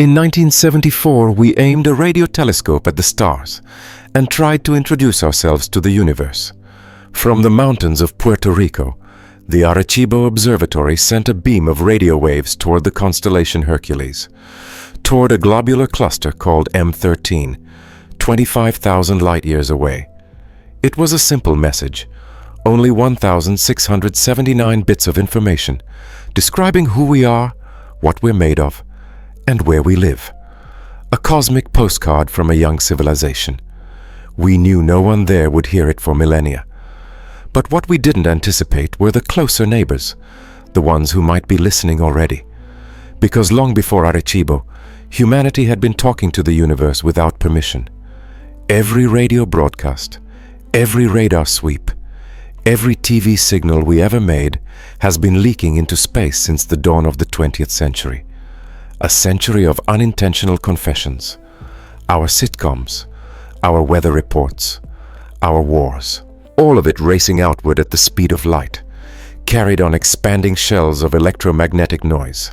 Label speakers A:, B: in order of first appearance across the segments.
A: In 1974, we aimed a radio telescope at the stars and tried to introduce ourselves to the universe. From the mountains of Puerto Rico, the Arecibo Observatory sent a beam of radio waves toward the constellation Hercules, toward a globular cluster called M13, 25,000 light-years away. It was a simple message, only 1,679 bits of information, describing who we are, what we're made of, and where we live. A cosmic postcard from a young civilization. We knew no one there would hear it for millennia. But what we didn't anticipate were the closer neighbors, the ones who might be listening already. Because long before Arecibo, humanity had been talking to the universe without permission. Every radio broadcast, every radar sweep, every TV signal we ever made has been leaking into space since the dawn of the 20th century. A century of unintentional confessions. Our sitcoms, our weather reports, our wars. All of it racing outward at the speed of light, carried on expanding shells of electromagnetic noise.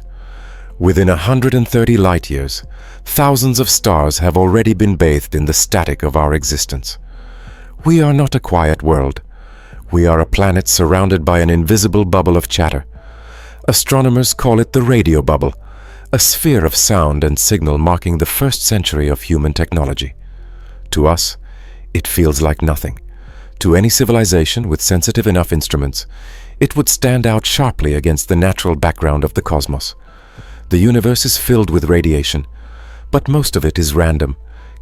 A: Within 130 light-years, thousands of stars have already been bathed in the static of our existence. We are not a quiet world. We are a planet surrounded by an invisible bubble of chatter. Astronomers call it the radio bubble, a sphere of sound and signal marking the first century of human technology. To us, it feels like nothing. To any civilization with sensitive enough instruments, it would stand out sharply against the natural background of the cosmos. The universe is filled with radiation, but most of it is random,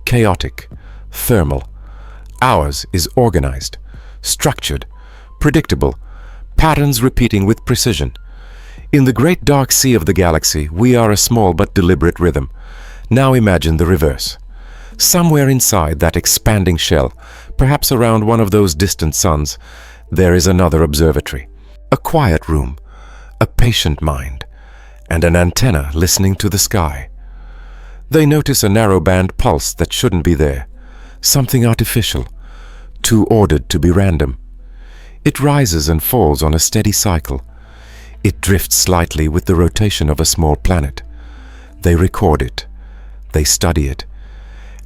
A: chaotic, thermal. Ours is organized, structured, predictable, patterns repeating with precision. In the great dark sea of the galaxy, we are a small but deliberate rhythm. Now imagine the reverse. Somewhere inside that expanding shell, perhaps around one of those distant suns, there is another observatory. A quiet room, a patient mind, and an antenna listening to the sky. They notice a narrow-band pulse that shouldn't be there, something artificial, too ordered to be random. It rises and falls on a steady cycle. It drifts slightly with the rotation of a small planet. They record it. They study it.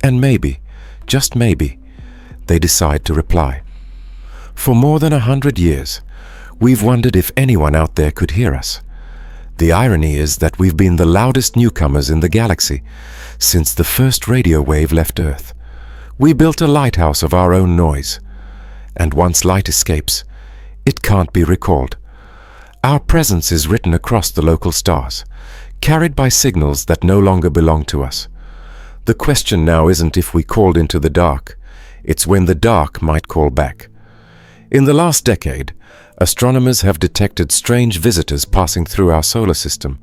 A: And maybe, just maybe, they decide to reply. For more than 100 years, we've wondered if anyone out there could hear us. The irony is that we've been the loudest newcomers in the galaxy since the first radio wave left Earth. We built a lighthouse of our own noise, and once light escapes, it can't be recalled. Our presence is written across the local stars, carried by signals that no longer belong to us. The question now isn't if we called into the dark, it's when the dark might call back. In the last decade, astronomers have detected strange visitors passing through our solar system,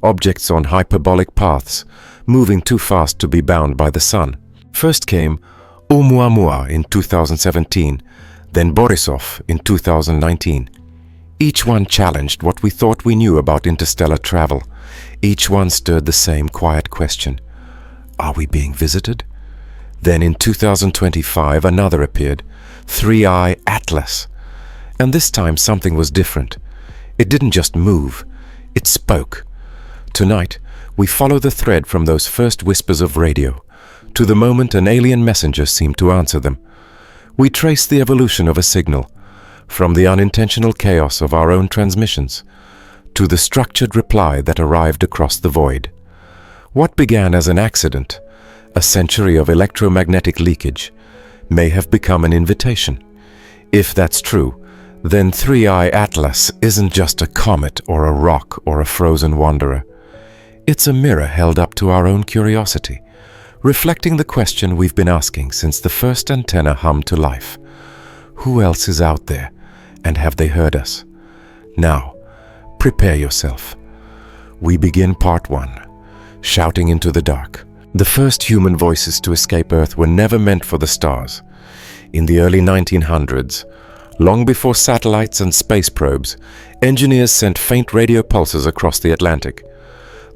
A: objects on hyperbolic paths, moving too fast to be bound by the sun. First came Oumuamua in 2017, then Borisov in 2019. Each one challenged what we thought we knew about interstellar travel. Each one stirred the same quiet question. Are we being visited? Then in 2025 another appeared, 3I Atlas. And this time something was different. It didn't just move, it spoke. Tonight, we follow the thread from those first whispers of radio to the moment an alien messenger seemed to answer them. We trace the evolution of a signal, from the unintentional chaos of our own transmissions to the structured reply that arrived across the void. What began as an accident, a century of electromagnetic leakage, may have become an invitation. If that's true, then 3I Atlas isn't just a comet or a rock or a frozen wanderer. It's a mirror held up to our own curiosity, reflecting the question we've been asking since the first antenna hummed to life. Who else is out there, and have they heard us? Now, prepare yourself. We begin part 1, shouting into the dark. The first human voices to escape Earth were never meant for the stars. In the early 1900s, long before satellites and space probes, engineers sent faint radio pulses across the Atlantic.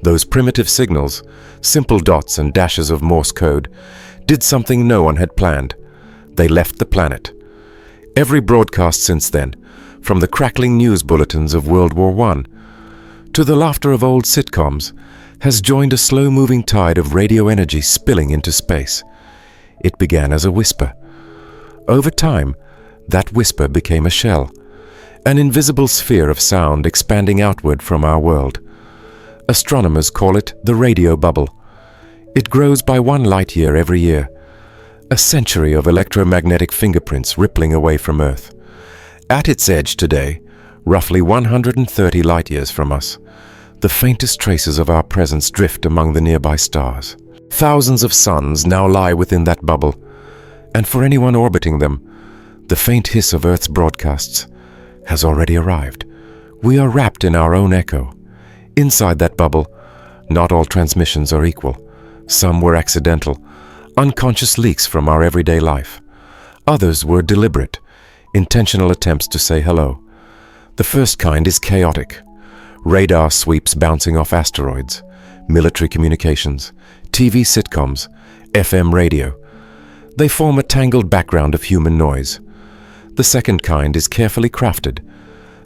A: Those primitive signals, simple dots and dashes of Morse code, did something no one had planned. They left the planet. Every broadcast since then, from the crackling news bulletins of World War I to the laughter of old sitcoms, has joined a slow-moving tide of radio energy spilling into space. It began as a whisper. Over time, that whisper became a shell, an invisible sphere of sound expanding outward from our world. Astronomers call it the radio bubble. It grows by 1 light year every year, a century of electromagnetic fingerprints rippling away from Earth. At its edge today, roughly 130 light years from us, the faintest traces of our presence drift among the nearby stars. Thousands of suns now lie within that bubble, and for anyone orbiting them, the faint hiss of Earth's broadcasts has already arrived. We are wrapped in our own echo. Inside that bubble, not all transmissions are equal. Some were accidental, unconscious leaks from our everyday life. Others were deliberate, intentional attempts to say hello. The first kind is chaotic. Radar sweeps bouncing off asteroids, military communications, TV sitcoms, FM radio. They form a tangled background of human noise. The second kind is carefully crafted.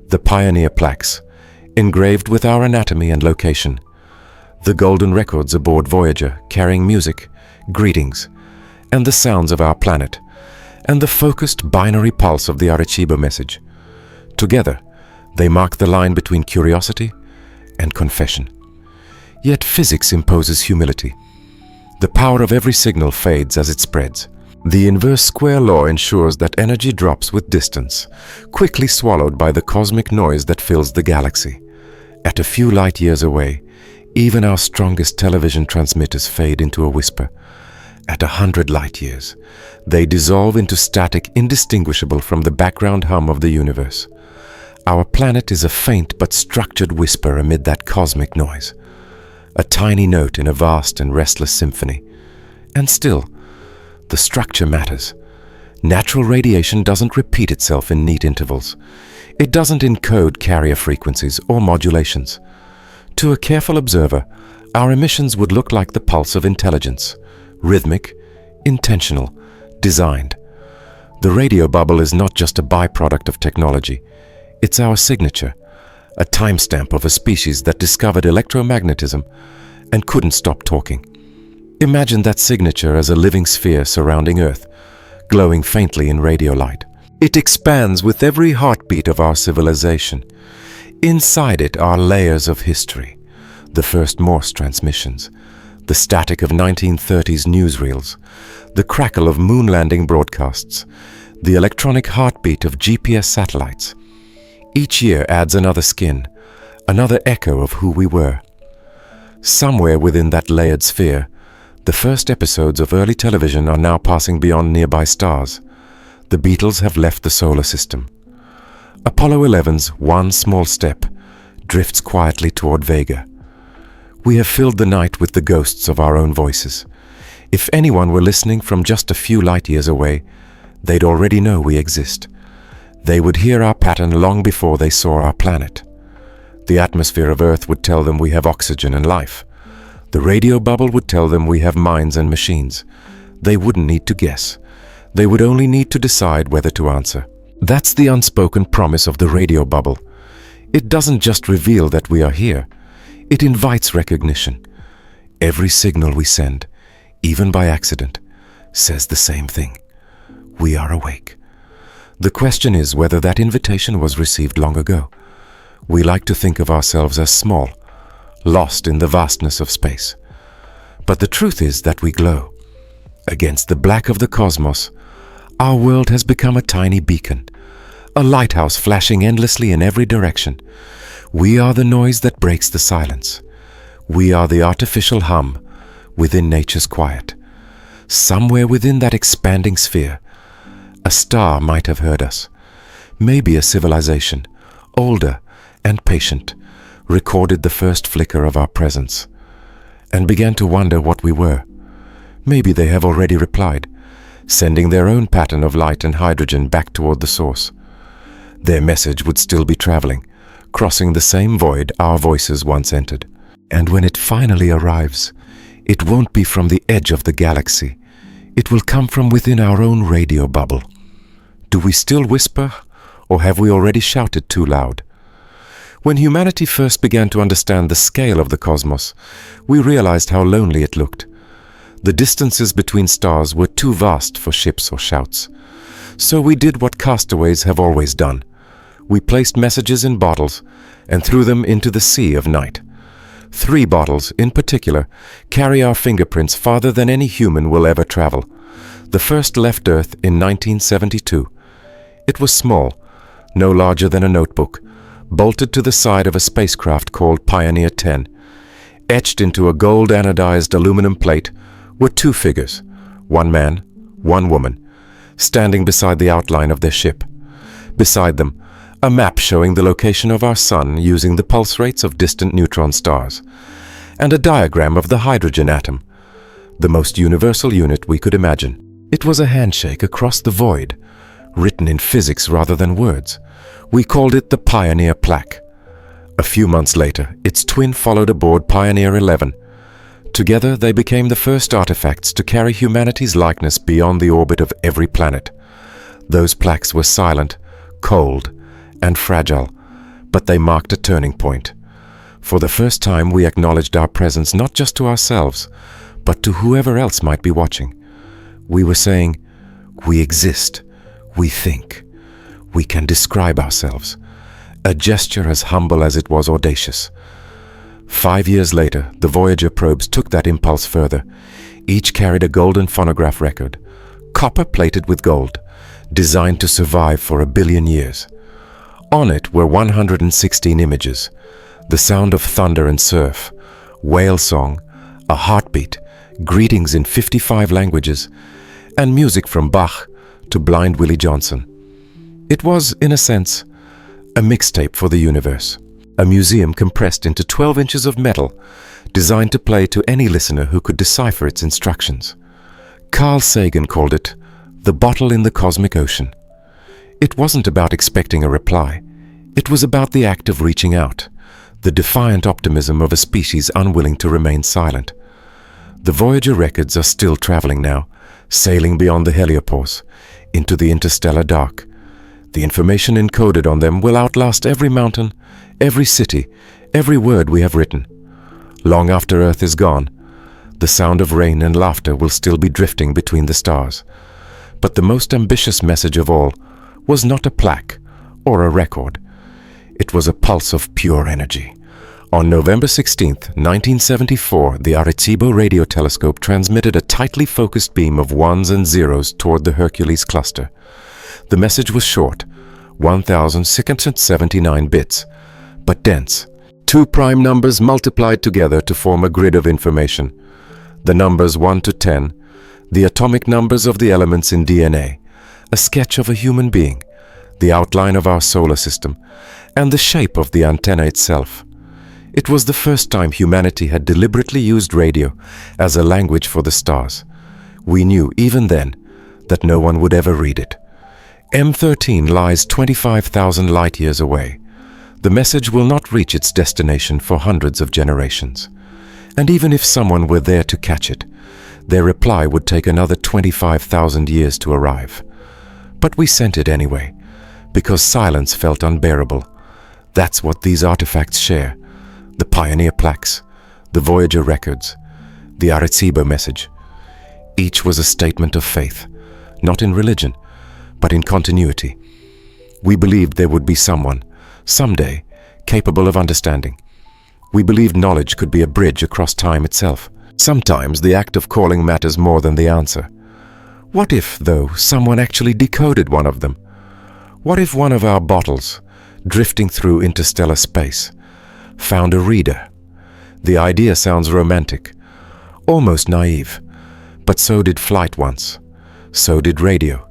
A: The pioneer plaques, engraved with our anatomy and location. The golden records aboard Voyager, carrying music, greetings, and the sounds of our planet, and the focused binary pulse of the Arecibo message. Together, they mark the line between curiosity and confession. Yet physics imposes humility. The power of every signal fades as it spreads. The inverse square law ensures that energy drops with distance, quickly swallowed by the cosmic noise that fills the galaxy. At a few light years away, even our strongest television transmitters fade into a whisper. At 100 light years, they dissolve into static indistinguishable from the background hum of the universe. Our planet is a faint but structured whisper amid that cosmic noise, a tiny note in a vast and restless symphony. And still, the structure matters. Natural radiation doesn't repeat itself in neat intervals. It doesn't encode carrier frequencies or modulations. To a careful observer, our emissions would look like the pulse of intelligence, rhythmic, intentional, designed. The radio bubble is not just a byproduct of technology. It's our signature, a timestamp of a species that discovered electromagnetism and couldn't stop talking. Imagine that signature as a living sphere surrounding Earth, glowing faintly in radio light. It expands with every heartbeat of our civilization. Inside it are layers of history, the first Morse transmissions, the static of 1930s newsreels, the crackle of moon landing broadcasts, the electronic heartbeat of GPS satellites. Each year adds another skin, another echo of who we were. Somewhere within that layered sphere, the first episodes of early television are now passing beyond nearby stars. The Beatles have left the solar system. Apollo 11's One Small Step drifts quietly toward Vega. We have filled the night with the ghosts of our own voices. If anyone were listening from just a few light years away, they'd already know we exist. They would hear our pattern long before they saw our planet. The atmosphere of Earth would tell them we have oxygen and life. The radio bubble would tell them we have minds and machines. They wouldn't need to guess. They would only need to decide whether to answer. That's the unspoken promise of the radio bubble. It doesn't just reveal that we are here. It invites recognition. Every signal we send, even by accident, says the same thing. We are awake. The question is whether that invitation was received long ago. We like to think of ourselves as small, lost in the vastness of space. But the truth is that we glow. Against the black of the cosmos, our world has become a tiny beacon, a lighthouse flashing endlessly in every direction. We are the noise that breaks the silence. We are the artificial hum within nature's quiet. Somewhere within that expanding sphere, a star might have heard us. Maybe a civilization, older and patient, recorded the first flicker of our presence and began to wonder what we were. Maybe they have already replied, sending their own pattern of light and hydrogen back toward the source. Their message would still be traveling, crossing the same void our voices once entered. And when it finally arrives, it won't be from the edge of the galaxy. It will come from within our own radio bubble. Do we still whisper, or have we already shouted too loud? When humanity first began to understand the scale of the cosmos, we realized how lonely it looked. The distances between stars were too vast for ships or shouts. So we did what castaways have always done. We placed messages in bottles and threw them into the sea of night. 3 bottles, in particular, carry our fingerprints farther than any human will ever travel. The first left Earth in 1972. It was small, no larger than a notebook, bolted to the side of a spacecraft called Pioneer 10. Etched into a gold anodized aluminum plate were 2 figures, 1 man, 1 woman, standing beside the outline of their ship. Beside them, a map showing the location of our sun using the pulse rates of distant neutron stars, and a diagram of the hydrogen atom, the most universal unit we could imagine. It was a handshake across the void, written in physics rather than words. We called it the Pioneer Plaque. A few months later, its twin followed aboard Pioneer 11. Together, they became the first artifacts to carry humanity's likeness beyond the orbit of every planet. Those plaques were silent, cold, and fragile, but they marked a turning point. For the first time, we acknowledged our presence not just to ourselves, but to whoever else might be watching. We were saying, we exist, we think, we can describe ourselves. A gesture as humble as it was audacious. 5 years later, the Voyager probes took that impulse further. Each carried a golden phonograph record, copper-plated with gold, designed to survive for 1 billion years. On it were 116 images, the sound of thunder and surf, whale song, a heartbeat, greetings in 55 languages, and music from Bach to Blind Willie Johnson. It was, in a sense, a mixtape for the universe, a museum compressed into 12 inches of metal, designed to play to any listener who could decipher its instructions. Carl Sagan called it the bottle in the cosmic ocean. It wasn't about expecting a reply. It was about the act of reaching out, the defiant optimism of a species unwilling to remain silent. The Voyager records are still traveling now, sailing beyond the heliopause, into the interstellar dark. The information encoded on them will outlast every mountain, every city, every word we have written. Long after Earth is gone, the sound of rain and laughter will still be drifting between the stars. But the most ambitious message of all was not a plaque or a record. It was a pulse of pure energy. On November 16, 1974, the Arecibo radio telescope transmitted a tightly focused beam of ones and zeros toward the Hercules cluster. The message was short, 1,679 bits, but dense. 2 prime numbers multiplied together to form a grid of information. The numbers 1 to 10, the atomic numbers of the elements in DNA, a sketch of a human being, the outline of our solar system, and the shape of the antenna itself. It was the first time humanity had deliberately used radio as a language for the stars. We knew, even then, that no one would ever read it. M13 lies 25,000 light-years away. The message will not reach its destination for hundreds of generations. And even if someone were there to catch it, their reply would take another 25,000 years to arrive. But we sent it anyway, because silence felt unbearable. That's what these artifacts share. The Pioneer plaques, the Voyager records, the Arecibo message. Each was a statement of faith, not in religion, but in continuity. We believed there would be someone, someday, capable of understanding. We believed knowledge could be a bridge across time itself. Sometimes the act of calling matters more than the answer. What if, though, someone actually decoded one of them? What if one of our bottles, drifting through interstellar space, found a reader? The idea sounds romantic, almost naive, but so did flight once. So did radio.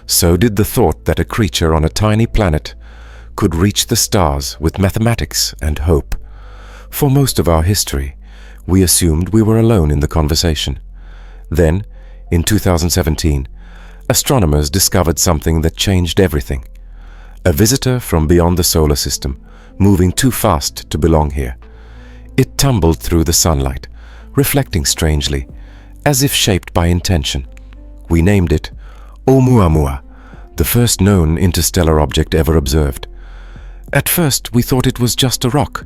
A: So did the thought that a creature on a tiny planet could reach the stars with mathematics and hope. For most of our history, we assumed we were alone in the conversation. Then, in 2017, astronomers discovered something that changed everything. A visitor from beyond the solar system, moving too fast to belong here. It tumbled through the sunlight, reflecting strangely, as if shaped by intention. We named it Oumuamua, the first known interstellar object ever observed. At first, we thought it was just a rock,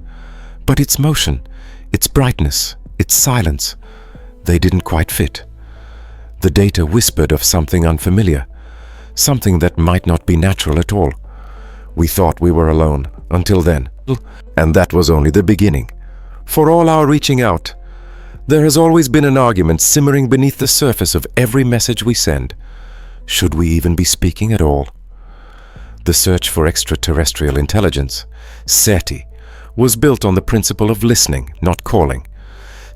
A: but its motion, its brightness, its silence, they didn't quite fit. The data whispered of something unfamiliar, something that might not be natural at all. We thought we were alone until then, and that was only the beginning. For all our reaching out, there has always been an argument simmering beneath the surface of every message we send. Should we even be speaking at all? The search for extraterrestrial intelligence, SETI, was built on the principle of listening, not calling.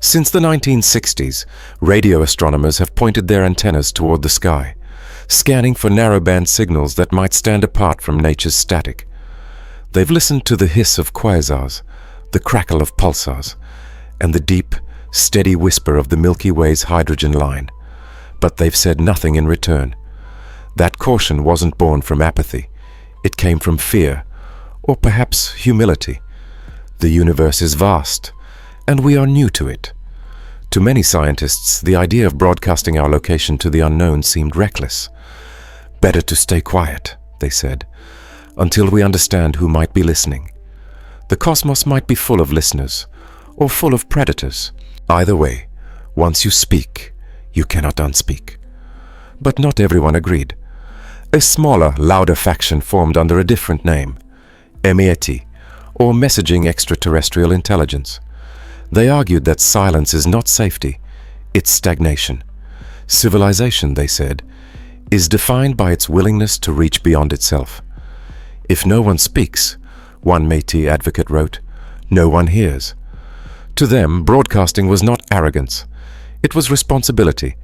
A: Since the 1960s, radio astronomers have pointed their antennas toward the sky, scanning for narrowband signals that might stand apart from nature's static. They've listened to the hiss of quasars, the crackle of pulsars, and the deep, steady whisper of the Milky Way's hydrogen line. But they've said nothing in return. That caution wasn't born from apathy. It came from fear, or perhaps humility. The universe is vast, and we are new to it. To many scientists, the idea of broadcasting our location to the unknown seemed reckless. Better to stay quiet, they said, until we understand who might be listening. The cosmos might be full of listeners, or full of predators. Either way, once you speak, you cannot unspeak. But not everyone agreed. A smaller, louder faction formed under a different name, METI, or Messaging Extraterrestrial Intelligence. They argued that silence is not safety, it's stagnation. Civilization, they said, is defined by its willingness to reach beyond itself. If no one speaks, one Métis advocate wrote, no one hears. To them, broadcasting was not arrogance. It was responsibility.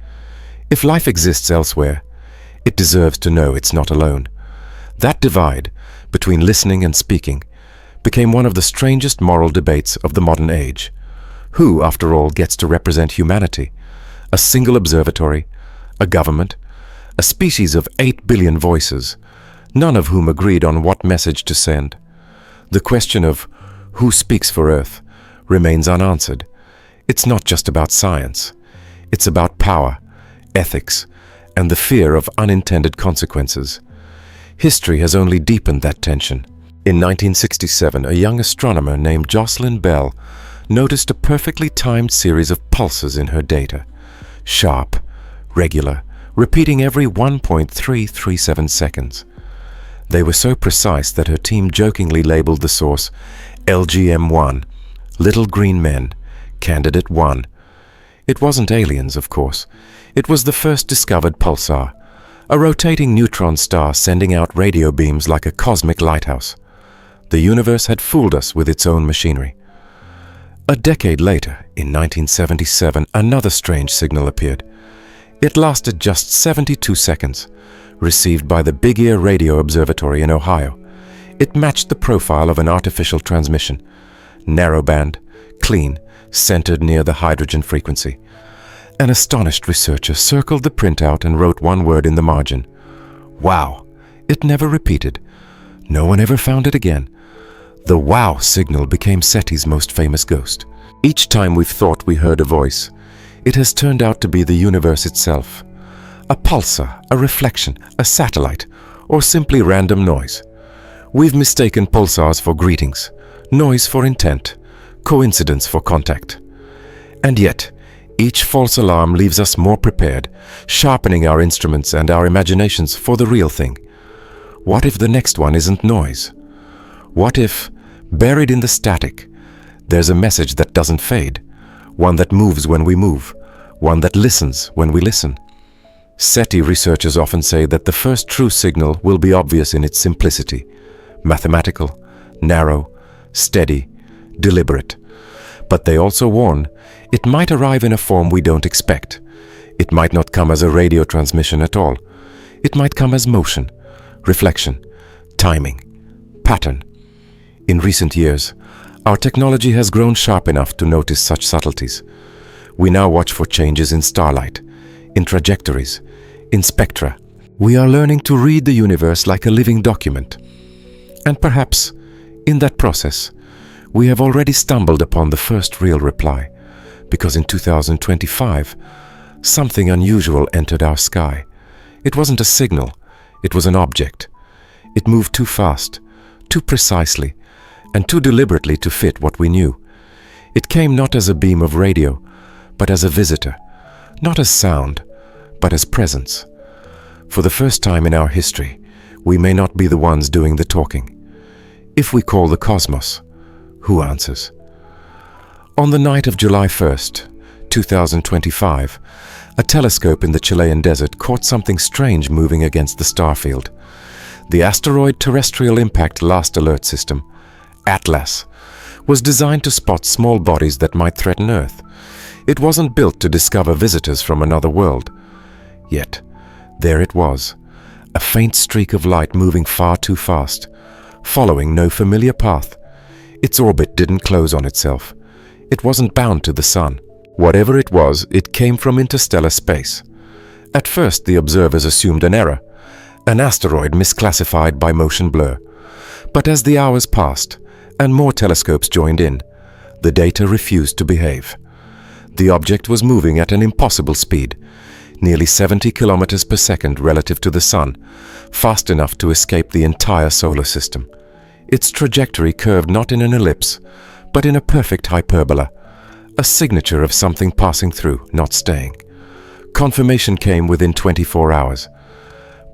A: If life exists elsewhere, it deserves to know it's not alone. That divide between listening and speaking became one of the strangest moral debates of the modern age. Who, after all, gets to represent humanity? A single observatory, a government, a species of 8 billion voices, none of whom agreed on what message to send. The question of who speaks for Earth remains unanswered. It's not just about science. It's about power, ethics, and the fear of unintended consequences. History has only deepened that tension. In 1967, a young astronomer named Jocelyn Bell noticed a perfectly timed series of pulses in her data. Sharp, regular, repeating every 1.337 seconds. They were so precise that her team jokingly labeled the source LGM-1, Little Green Men, Candidate 1. It wasn't aliens, of course. It was the first discovered pulsar, a rotating neutron star sending out radio beams like a cosmic lighthouse. The universe had fooled us with its own machinery. A decade later, in 1977, another strange signal appeared. It lasted just 72 seconds, received by the Big Ear Radio Observatory in Ohio. It matched the profile of an artificial transmission, narrowband, clean, centered near the hydrogen frequency. An astonished researcher circled the printout and wrote one word in the margin. Wow! It never repeated. No one ever found it again. The wow signal became SETI's most famous ghost. Each time we've thought we heard a voice, it has turned out to be the universe itself. A pulsar, a reflection, a satellite, or simply random noise. We've mistaken pulsars for greetings, noise for intent, coincidence for contact. And yet, each false alarm leaves us more prepared, sharpening our instruments and our imaginations for the real thing. What if the next one isn't noise? What if, buried in the static, there's a message that doesn't fade, one that moves when we move, one that listens when we listen? SETI researchers often say that the first true signal will be obvious in its simplicity, mathematical, narrow, steady, deliberate. But they also warn, it might arrive in a form we don't expect. It might not come as a radio transmission at all. It might come as motion, reflection, timing, pattern. In recent years, our technology has grown sharp enough to notice such subtleties. We now watch for changes in starlight, in trajectories, in spectra. We are learning to read the universe like a living document. And perhaps, in that process, we have already stumbled upon the first real reply, because in 2025, something unusual entered our sky. It wasn't a signal, it was an object. It moved too fast, too precisely, and too deliberately to fit what we knew. It came not as a beam of radio, but as a visitor, not as sound, but as presence. For the first time in our history, we may not be the ones doing the talking. If we call the cosmos, who answers? On the night of July 1st, 2025, a telescope in the Chilean desert caught something strange moving against the starfield. The Asteroid Terrestrial Impact Last Alert System, ATLAS, was designed to spot small bodies that might threaten Earth. It wasn't built to discover visitors from another world. Yet, there it was, a faint streak of light moving far too fast, following no familiar path. Its orbit didn't close on itself. It wasn't bound to the sun. Whatever it was, it came from interstellar space. At first, the observers assumed an error, an asteroid misclassified by motion blur. But as the hours passed, and more telescopes joined in, the data refused to behave. The object was moving at an impossible speed, nearly 70 kilometers per second relative to the sun, fast enough to escape the entire solar system. Its trajectory curved not in an ellipse, but in a perfect hyperbola, a signature of something passing through, not staying. Confirmation came within 24 hours.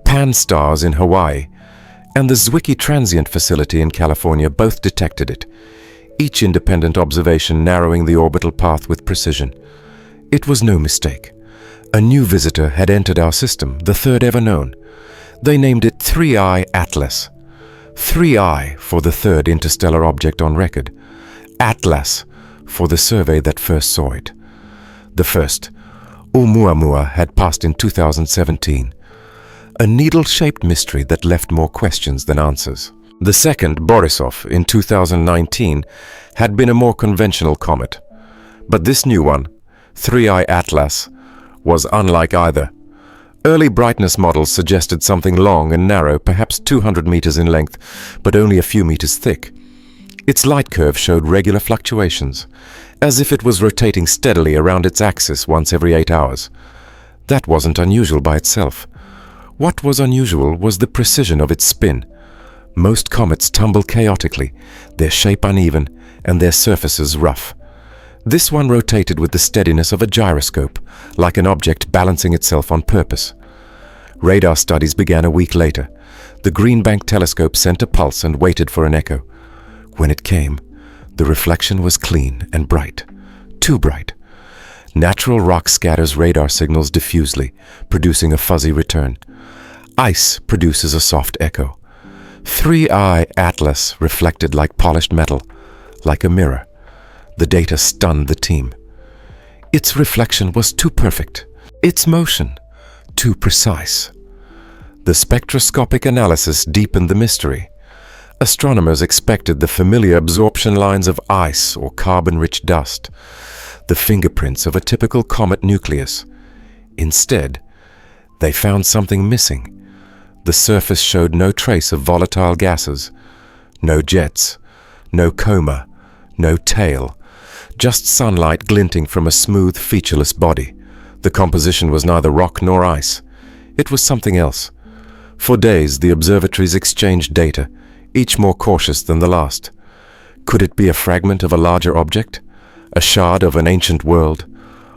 A: Pan-STARRS in Hawaii and the Zwicky Transient Facility in California both detected it, each independent observation narrowing the orbital path with precision. It was no mistake. A new visitor had entered our system, the third ever known. They named it 3I Atlas. 3I for the third interstellar object on record. Atlas for the survey that first saw it. The first, Oumuamua, had passed in 2017. A needle-shaped mystery that left more questions than answers. The second, Borisov, in 2019, had been a more conventional comet. But this new one, 3I Atlas, was unlike either. Early brightness models suggested something long and narrow, perhaps 200 meters in length, but only a few meters thick. Its light curve showed regular fluctuations, as if it was rotating steadily around its axis once every 8 hours. That wasn't unusual by itself. What was unusual was the precision of its spin. Most comets tumble chaotically, their shape uneven, and their surfaces rough. This one rotated with the steadiness of a gyroscope, like an object balancing itself on purpose. Radar studies began a week later. The Green Bank telescope sent a pulse and waited for an echo. When it came, the reflection was clean and bright. Too bright. Natural rock scatters radar signals diffusely, producing a fuzzy return. Ice produces a soft echo. 3I Atlas reflected like polished metal, like a mirror. The data stunned the team. Its reflection was too perfect. Its motion, too precise. The spectroscopic analysis deepened the mystery. Astronomers expected the familiar absorption lines of ice or carbon-rich dust, the fingerprints of a typical comet nucleus. Instead, they found something missing. The surface showed no trace of volatile gases, no jets, no coma, no tail, just sunlight glinting from a smooth, featureless body. The composition was neither rock nor ice. It was something else. For days, the observatories exchanged data, each more cautious than the last. Could it be a fragment of a larger object? A shard of an ancient world?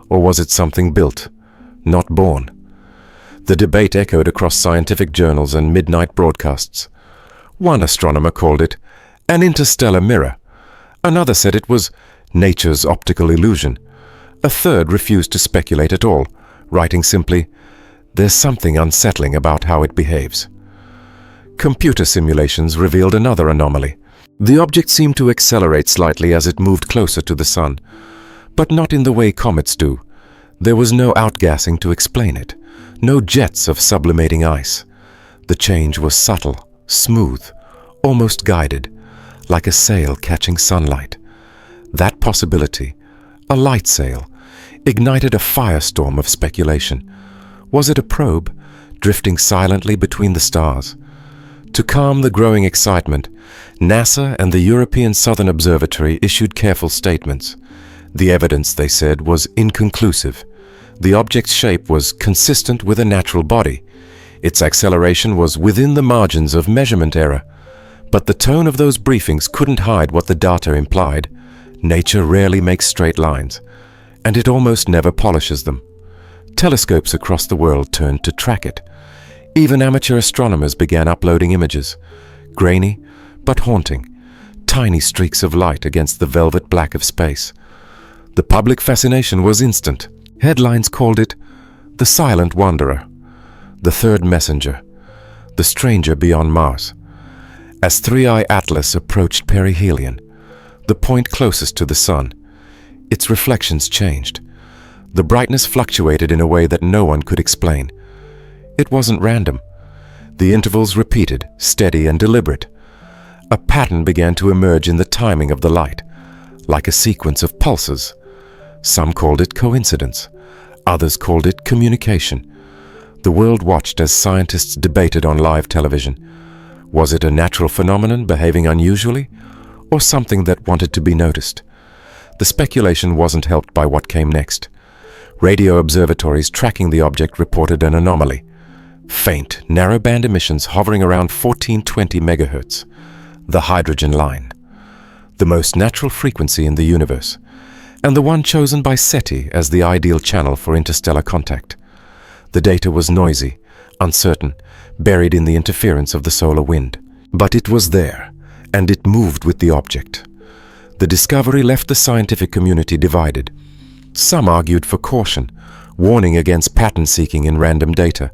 A: Or was it something built, not born? The debate echoed across scientific journals and midnight broadcasts. One astronomer called it an interstellar mirror. Another said it was nature's optical illusion. A third refused to speculate at all, writing simply, "There's something unsettling about how it behaves." Computer simulations revealed another anomaly. The object seemed to accelerate slightly as it moved closer to the sun, but not in the way comets do. There was no outgassing to explain it, no jets of sublimating ice. The change was subtle, smooth, almost guided, like a sail catching sunlight. That possibility, a light sail, ignited a firestorm of speculation. Was it a probe, drifting silently between the stars? To calm the growing excitement, NASA and the European Southern Observatory issued careful statements. The evidence, they said, was inconclusive. The object's shape was consistent with a natural body. Its acceleration was within the margins of measurement error. But the tone of those briefings couldn't hide what the data implied. Nature rarely makes straight lines, and it almost never polishes them. Telescopes across the world turned to track it. Even amateur astronomers began uploading images, grainy but haunting, tiny streaks of light against the velvet black of space. The public fascination was instant. Headlines called it the Silent Wanderer, the Third Messenger, the Stranger Beyond Mars. As 3I Atlas approached perihelion, the point closest to the Sun, its reflections changed. The brightness fluctuated in a way that no one could explain. It wasn't random. The intervals repeated, steady and deliberate. A pattern began to emerge in the timing of the light, like a sequence of pulses. Some called it coincidence. Others called it communication. The world watched as scientists debated on live television. Was it a natural phenomenon behaving unusually, or something that wanted to be noticed? The speculation wasn't helped by what came next. Radio observatories tracking the object reported an anomaly. Faint, narrowband emissions hovering around 1420 megahertz. The hydrogen line. The most natural frequency in the universe, and the one chosen by SETI as the ideal channel for interstellar contact. The data was noisy, uncertain, buried in the interference of the solar wind. But it was there, and it moved with the object. The discovery left the scientific community divided. Some argued for caution, warning against pattern seeking in random data.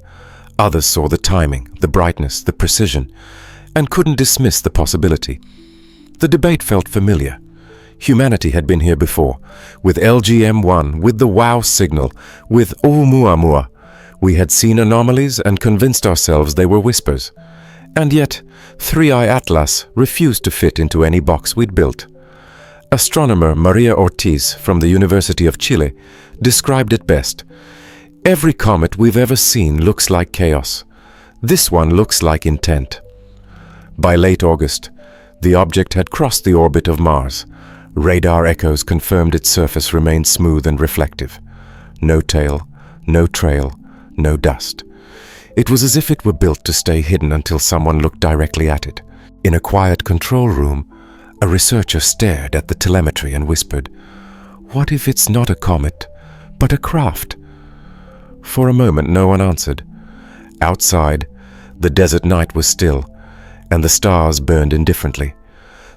A: Others saw the timing, the brightness, the precision, and couldn't dismiss the possibility. The debate felt familiar. Humanity had been here before, with LGM-1, with the WOW signal, with Oumuamua. We had seen anomalies and convinced ourselves they were whispers. And yet, 3I Atlas refused to fit into any box we'd built. Astronomer Maria Ortiz from the University of Chile described it best. Every comet we've ever seen looks like chaos. This one looks like intent. By late August, the object had crossed the orbit of Mars. Radar echoes confirmed its surface remained smooth and reflective. No tail, no trail, no dust. It was as if it were built to stay hidden until someone looked directly at it. In a quiet control room, a researcher stared at the telemetry and whispered, "What if it's not a comet, but a craft?" For a moment, no one answered. Outside, the desert night was still, and the stars burned indifferently.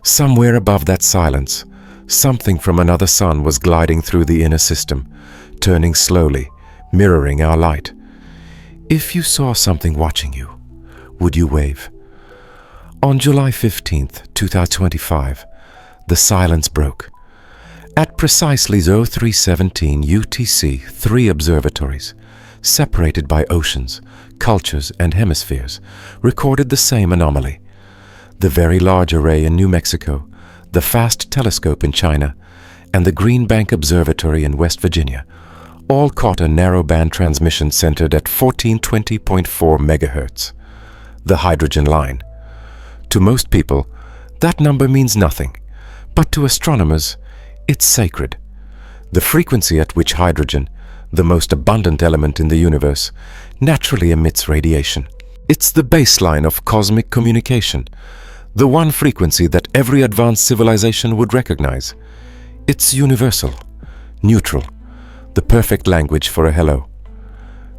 A: Somewhere above that silence, something from another sun was gliding through the inner system, turning slowly, mirroring our light. If you saw something watching you, would you wave? On July 15th, 2025, the silence broke. At precisely 0317 UTC, 3 observatories, separated by oceans, cultures, and hemispheres, recorded the same anomaly. The Very Large Array in New Mexico, the FAST telescope in China, and the Green Bank Observatory in West Virginia all caught a narrowband transmission centered at 1420.4 megahertz, the hydrogen line. To most people, that number means nothing, but to astronomers, it's sacred. The frequency at which hydrogen, the most abundant element in the universe, naturally emits radiation. It's the baseline of cosmic communication, the one frequency that every advanced civilization would recognize. It's universal, neutral, the perfect language for a hello.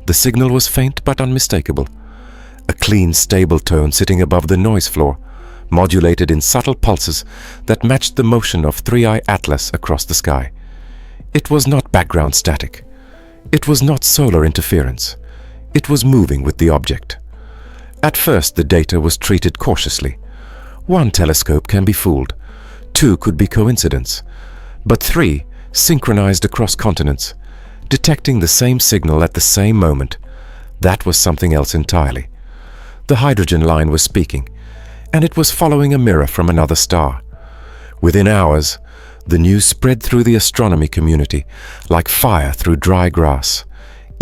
A: The signal was faint but unmistakable. A clean, stable tone sitting above the noise floor, modulated in subtle pulses that matched the motion of 3I Atlas across the sky. It was not background static. It was not solar interference. It was moving with the object. At first, the data was treated cautiously. 1 telescope can be fooled. 2 could be coincidence. But 3 synchronized across continents, detecting the same signal at the same moment. That was something else entirely. The hydrogen line was speaking, and it was following a mirror from another star. Within hours, the news spread through the astronomy community like fire through dry grass.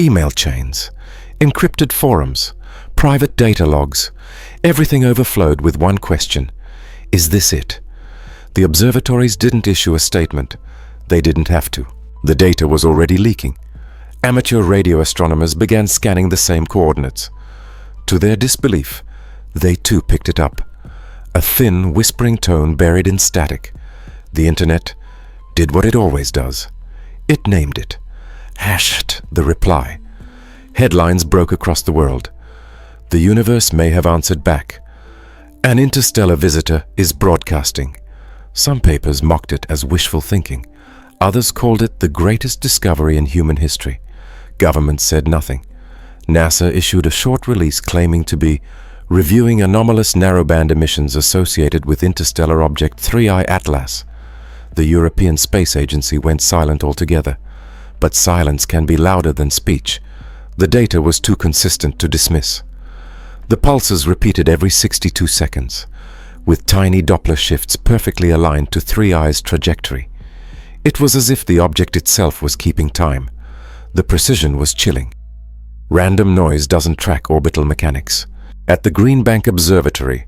A: Email chains, encrypted forums, private data logs, everything overflowed with one question: is this it? The observatories didn't issue a statement. They didn't have to. The data was already leaking. Amateur radio astronomers began scanning the same coordinates. To their disbelief, they too picked it up. A thin, whispering tone buried in static. The internet did what it always does. It named it. Hashed the reply. Headlines broke across the world. The universe may have answered back. An interstellar visitor is broadcasting. Some papers mocked it as wishful thinking. Others called it the greatest discovery in human history. Governments said nothing. NASA issued a short release claiming to be reviewing anomalous narrowband emissions associated with interstellar object 3I Atlas. The European Space Agency went silent altogether. But silence can be louder than speech. The data was too consistent to dismiss. The pulses repeated every 62 seconds, with tiny Doppler shifts perfectly aligned to 3I's trajectory. It was as if the object itself was keeping time. The precision was chilling. Random noise doesn't track orbital mechanics. At the Green Bank Observatory,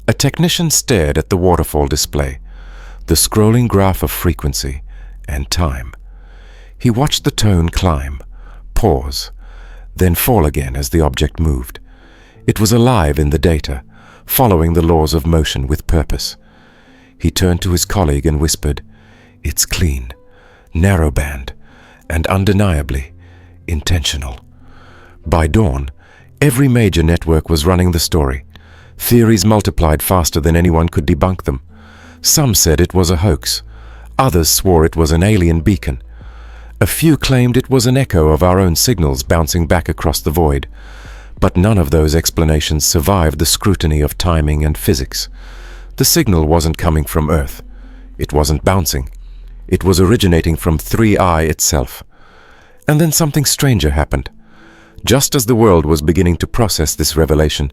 A: a technician stared at the waterfall display, the scrolling graph of frequency and time. He watched the tone climb, pause, then fall again as the object moved. It was alive in the data, following the laws of motion with purpose. He turned to his colleague and whispered, "It's clean, narrowband, and undeniably intentional." By dawn, every major network was running the story. Theories multiplied faster than anyone could debunk them. Some said it was a hoax. Others swore it was an alien beacon. A few claimed it was an echo of our own signals bouncing back across the void. But none of those explanations survived the scrutiny of timing and physics. The signal wasn't coming from Earth. It wasn't bouncing. It was originating from 3I itself. And then something stranger happened. Just as the world was beginning to process this revelation,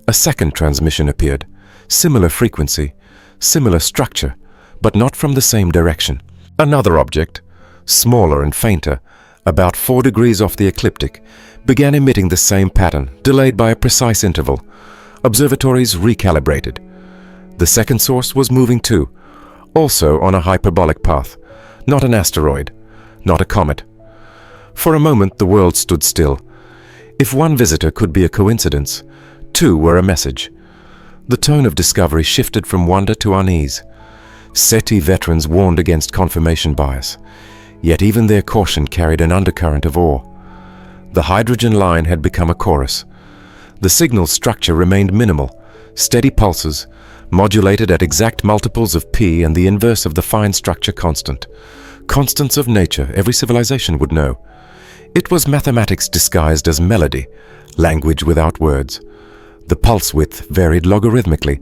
A: a second transmission appeared. Similar frequency, similar structure, but not from the same direction. Another object, smaller and fainter, about 4 degrees off the ecliptic, began emitting the same pattern, delayed by a precise interval. Observatories recalibrated. The second source was moving too, also on a hyperbolic path. Not an asteroid, not a comet. For a moment the world stood still. If one visitor could be a coincidence, two were a message. The tone of discovery shifted from wonder to unease. SETI veterans warned against confirmation bias, yet even their caution carried an undercurrent of awe. The hydrogen line had become a chorus. The signal structure remained minimal, steady pulses, modulated at exact multiples of p and the inverse of the fine structure constant. Constants of nature every civilization would know. It was mathematics disguised as melody, language without words. The pulse width varied logarithmically,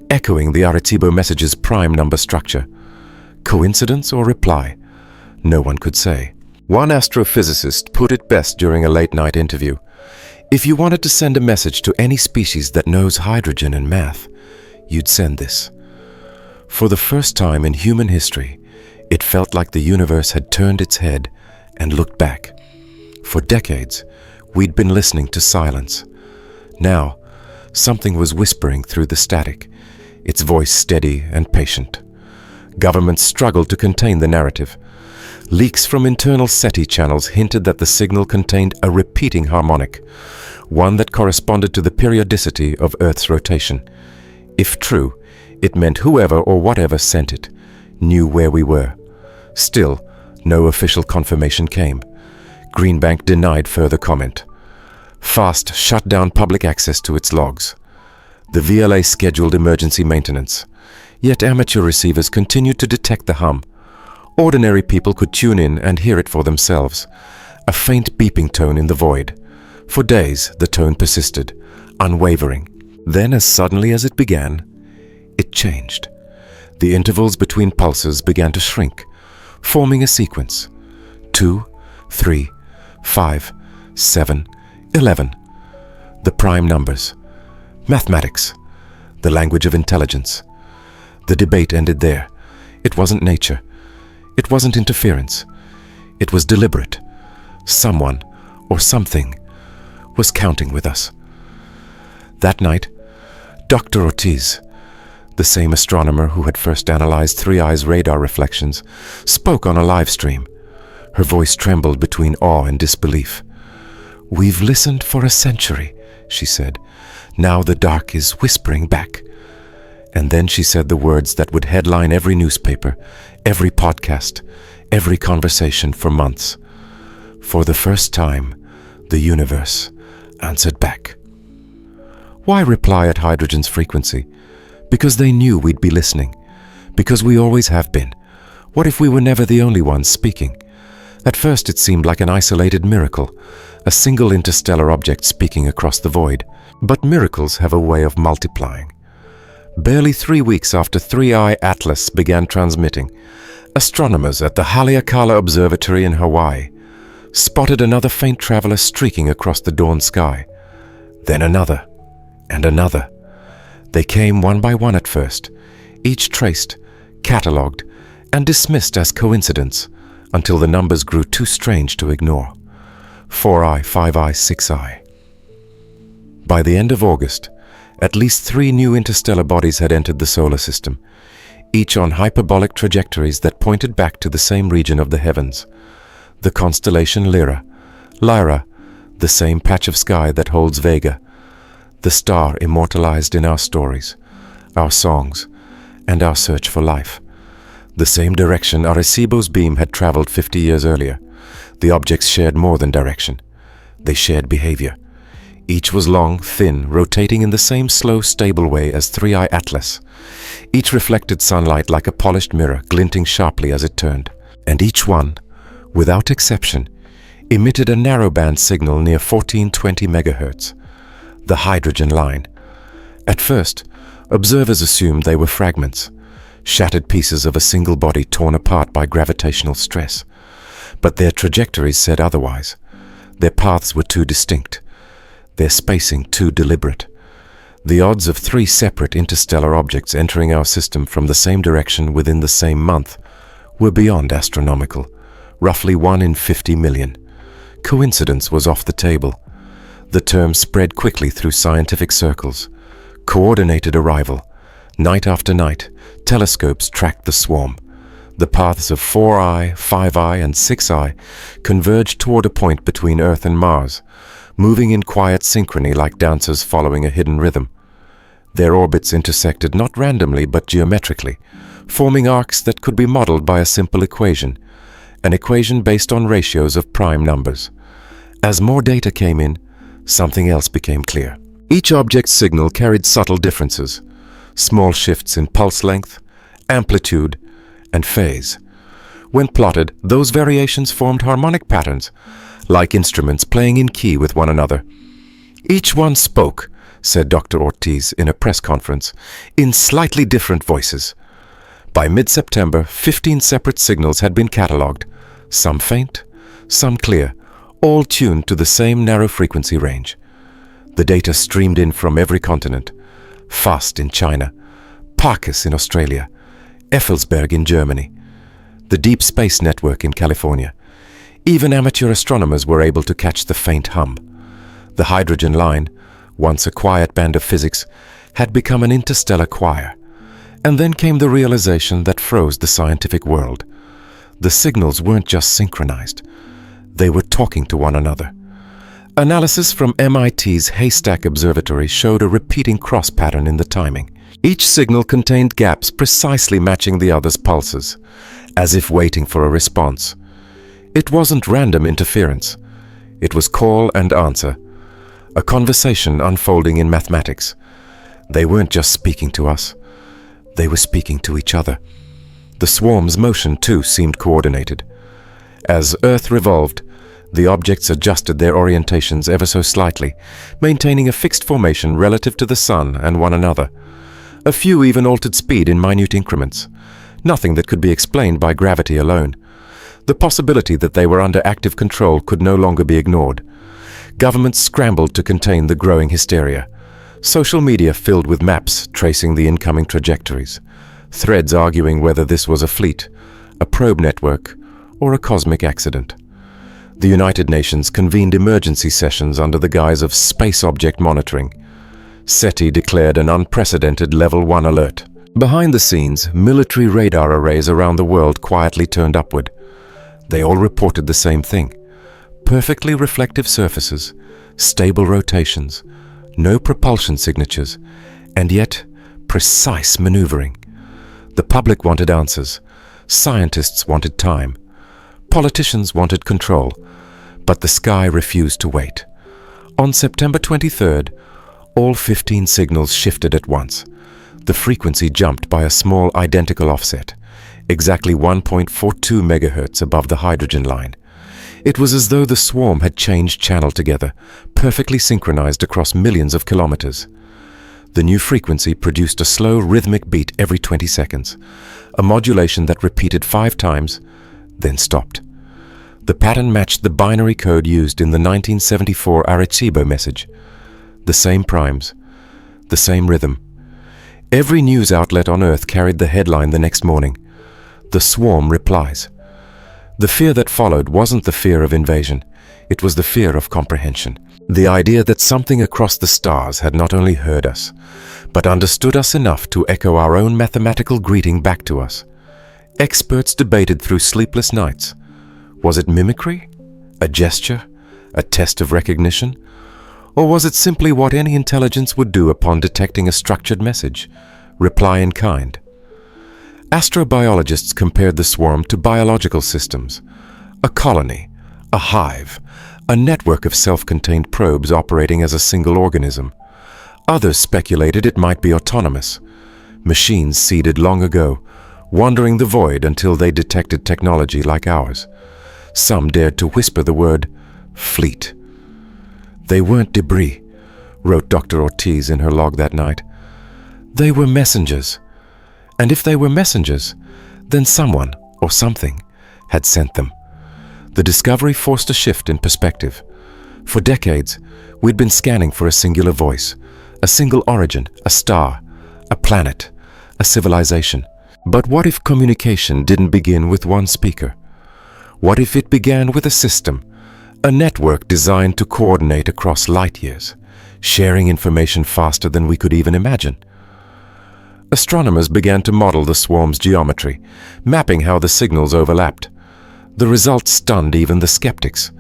A: echoing the Arecibo message's prime number structure. Coincidence or reply? No one could say. One astrophysicist put it best during a late-night interview. If you wanted to send a message to any species that knows hydrogen and math, you'd send this. For the first time in human history, it felt like the universe had turned its head and looked back. For decades, we'd been listening to silence. Now, something was whispering through the static, its voice steady and patient. Governments struggled to contain the narrative. Leaks from internal SETI channels hinted that the signal contained a repeating harmonic, one that corresponded to the periodicity of Earth's rotation. If true, it meant whoever or whatever sent it knew where we were. Still, no official confirmation came. Green Bank denied further comment. FAST shut down public access to its logs. The VLA scheduled emergency maintenance. Yet amateur receivers continued to detect the hum. Ordinary people could tune in and hear it for themselves. A faint beeping tone in the void. For days, the tone persisted, unwavering. Then, as suddenly as it began, it changed. The intervals between pulses began to shrink, forming a sequence. 2, 3, 5, 7, 11. The prime numbers. Mathematics. The language of intelligence. The debate ended there. It wasn't nature. It wasn't interference. It was deliberate. Someone, or something, was counting with us. That night, Dr. Ortiz, the same astronomer who had first analyzed 3I's radar reflections, spoke on a live stream. Her voice trembled between awe and disbelief. "We've listened for a century," she said. "Now the dark is whispering back." And then she said the words that would headline every newspaper, every podcast, every conversation for months. For the first time, the universe answered back. Why reply at hydrogen's frequency? Because they knew we'd be listening. Because we always have been. What if we were never the only ones speaking? At first it seemed like an isolated miracle, a single interstellar object speaking across the void. But miracles have a way of multiplying. Barely 3 weeks after 3I Atlas began transmitting, astronomers at the Haleakala Observatory in Hawaii spotted another faint traveler streaking across the dawn sky. Then another, and another. They came one by one at first, each traced, catalogued, and dismissed as coincidence until the numbers grew too strange to ignore. 4I, 5I, 6I. By the end of August, at least 3 new interstellar bodies had entered the solar system, each on hyperbolic trajectories that pointed back to the same region of the heavens. The constellation Lyra, the same patch of sky that holds Vega, the star immortalized in our stories, our songs, and our search for life. The same direction Arecibo's beam had traveled 50 years earlier. The objects shared more than direction. They shared behavior. Each was long, thin, rotating in the same slow, stable way as 3I Atlas. Each reflected sunlight like a polished mirror, glinting sharply as it turned. And each one, without exception, emitted a narrowband signal near 1420 megahertz, the hydrogen line. At first, observers assumed they were fragments, shattered pieces of a single body torn apart by gravitational stress. But their trajectories said otherwise. Their paths were too distinct, their spacing too deliberate. The odds of 3 separate interstellar objects entering our system from the same direction within the same month were beyond astronomical, roughly 1 in 50 million. Coincidence was off the table. The term spread quickly through scientific circles. Coordinated arrival. Night after night, telescopes tracked the swarm. The paths of 4I, 5I, and 6I converged toward a point between Earth and Mars, moving in quiet synchrony like dancers following a hidden rhythm. Their orbits intersected not randomly but geometrically, forming arcs that could be modeled by a simple equation, an equation based on ratios of prime numbers. As more data came in, something else became clear. Each object's signal carried subtle differences, small shifts in pulse length, amplitude, and phase. When plotted, those variations formed harmonic patterns, like instruments playing in key with one another. Each one spoke, said Dr. Ortiz in a press conference, in slightly different voices. By mid-September, 15 separate signals had been catalogued, some faint, some clear, all tuned to the same narrow frequency range. The data streamed in from every continent: FAST in China, Parkes in Australia, Effelsberg in Germany, the Deep Space Network in California. Even amateur astronomers were able to catch the faint hum. The hydrogen line, once a quiet band of physics, had become an interstellar choir. And then came the realization that froze the scientific world. The signals weren't just synchronized. They were talking to one another. Analysis from MIT's Haystack Observatory showed a repeating cross pattern in the timing. Each signal contained gaps precisely matching the other's pulses, as if waiting for a response. It wasn't random interference. It was call and answer, a conversation unfolding in mathematics. They weren't just speaking to us. They were speaking to each other. The swarm's motion, too, seemed coordinated. As Earth revolved, the objects adjusted their orientations ever so slightly, maintaining a fixed formation relative to the Sun and one another. A few even altered speed in minute increments, nothing that could be explained by gravity alone. The possibility that they were under active control could no longer be ignored. Governments scrambled to contain the growing hysteria. Social media filled with maps tracing the incoming trajectories, threads arguing whether this was a fleet, a probe network, or a cosmic accident. The United Nations convened emergency sessions under the guise of space object monitoring. SETI declared an unprecedented Level 1 alert. Behind the scenes, military radar arrays around the world quietly turned upward. They all reported the same thing: perfectly reflective surfaces, stable rotations, no propulsion signatures, and yet precise maneuvering. The public wanted answers. Scientists wanted time. Politicians wanted control. But the sky refused to wait. On September 23rd, all 15 signals shifted at once. The frequency jumped by a small identical offset, exactly 1.42 megahertz above the hydrogen line. It was as though the swarm had changed channel together, perfectly synchronized across millions of kilometers. The new frequency produced a slow rhythmic beat every 20 seconds, a modulation that repeated 5 times, then stopped. The pattern matched the binary code used in the 1974 Arecibo message. The same primes, the same rhythm. Every news outlet on Earth carried the headline the next morning: "The swarm replies." The fear that followed wasn't the fear of invasion, it was the fear of comprehension. The idea that something across the stars had not only heard us, but understood us enough to echo our own mathematical greeting back to us. Experts debated through sleepless nights. Was it mimicry? A gesture? A test of recognition? Or was it simply what any intelligence would do upon detecting a structured message? Reply in kind. Astrobiologists compared the swarm to biological systems. A colony, a hive, a network of self-contained probes operating as a single organism. Others speculated it might be autonomous. Machines seeded long ago, wandering the void until they detected technology like ours. Some dared to whisper the word fleet. They weren't debris, wrote Dr. Ortiz in her log that night. They were messengers. And if they were messengers, then someone or something had sent them. The discovery forced a shift in perspective. For decades, we'd been scanning for a singular voice, a single origin, a star, a planet, a civilization. But what if communication didn't begin with one speaker? What if it began with a system, a network designed to coordinate across light years, sharing information faster than we could even imagine? Astronomers began to model the swarm's geometry, mapping how the signals overlapped. The results stunned even the skeptics.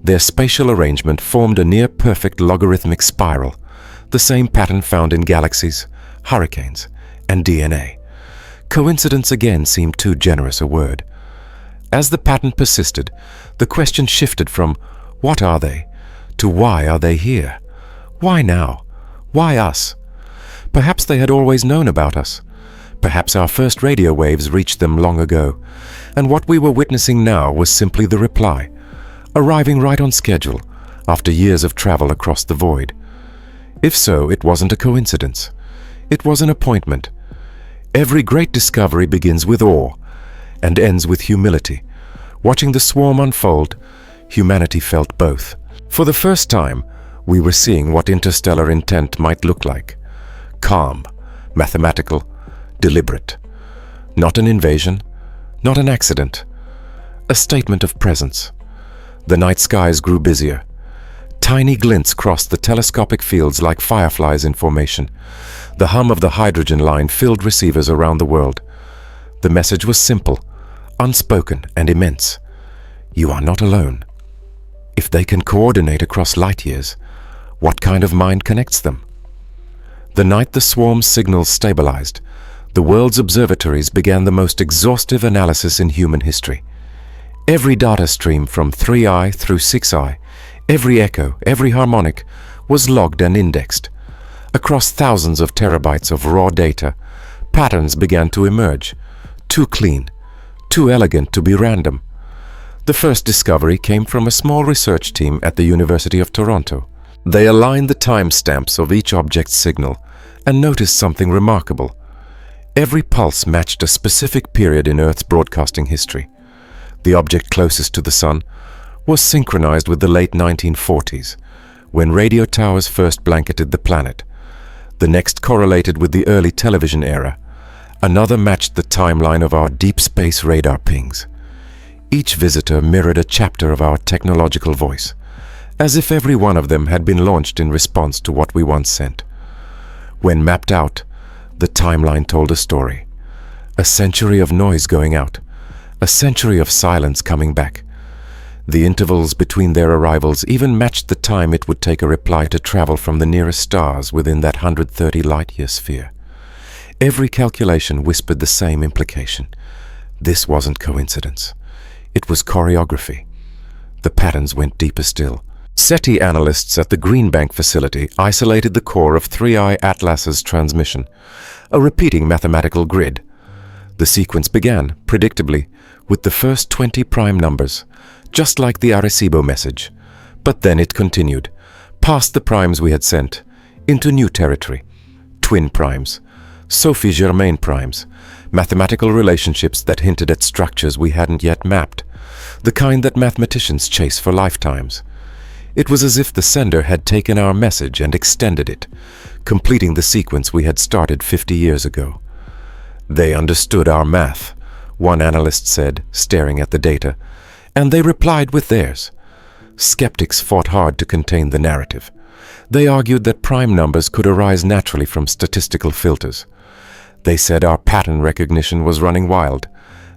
A: Their spatial arrangement formed a near-perfect logarithmic spiral, the same pattern found in galaxies, hurricanes, and DNA. Coincidence again seemed too generous a word. As the pattern persisted, the question shifted from "what are they?" to "why are they here?" Why now? Why us? Perhaps they had always known about us. Perhaps our first radio waves reached them long ago, and what we were witnessing now was simply the reply, arriving right on schedule, after years of travel across the void. If so, it wasn't a coincidence. It was an appointment. Every great discovery begins with awe and ends with humility. Watching the swarm unfold, humanity felt both. For the first time, we were seeing what interstellar intent might look like. Calm, mathematical, deliberate. Not an invasion, not an accident. A statement of presence. The night skies grew busier. Tiny glints crossed the telescopic fields like fireflies in formation. The hum of the hydrogen line filled receivers around the world. The message was simple, unspoken, and immense. You are not alone. If they can coordinate across light years, what kind of mind connects them? The night the swarm's signals stabilized, the world's observatories began the most exhaustive analysis in human history. Every data stream from 3i through 6i, every echo, every harmonic, was logged and indexed. Across thousands of terabytes of raw data, patterns began to emerge, too clean, too elegant to be random. The first discovery came from a small research team at the University of Toronto. They aligned the timestamps of each object's signal and noticed something remarkable. Every pulse matched a specific period in Earth's broadcasting history. The object closest to the Sun was synchronized with the late 1940s, when radio towers first blanketed the planet. The next correlated with the early television era. Another matched the timeline of our deep space radar pings. Each visitor mirrored a chapter of our technological voice, as if every one of them had been launched in response to what we once sent. When mapped out, the timeline told a story. A century of noise going out, a century of silence coming back. The intervals between their arrivals even matched the time it would take a reply to travel from the nearest stars within that 130 light-year sphere. Every calculation whispered the same implication. This wasn't coincidence. It was choreography. The patterns went deeper still. SETI analysts at the Greenbank facility isolated the core of 3I Atlas's transmission, a repeating mathematical grid. The sequence began, predictably, with the first 20 prime numbers, just like the Arecibo message. But then it continued, past the primes we had sent, into new territory. Twin primes, Sophie-Germain primes, mathematical relationships that hinted at structures we hadn't yet mapped, the kind that mathematicians chase for lifetimes. It was as if the sender had taken our message and extended it, completing the sequence we had started 50 years ago. They understood our math, one analyst said, staring at the data, and they replied with theirs. Skeptics fought hard to contain the narrative. They argued that prime numbers could arise naturally from statistical filters. They said our pattern recognition was running wild,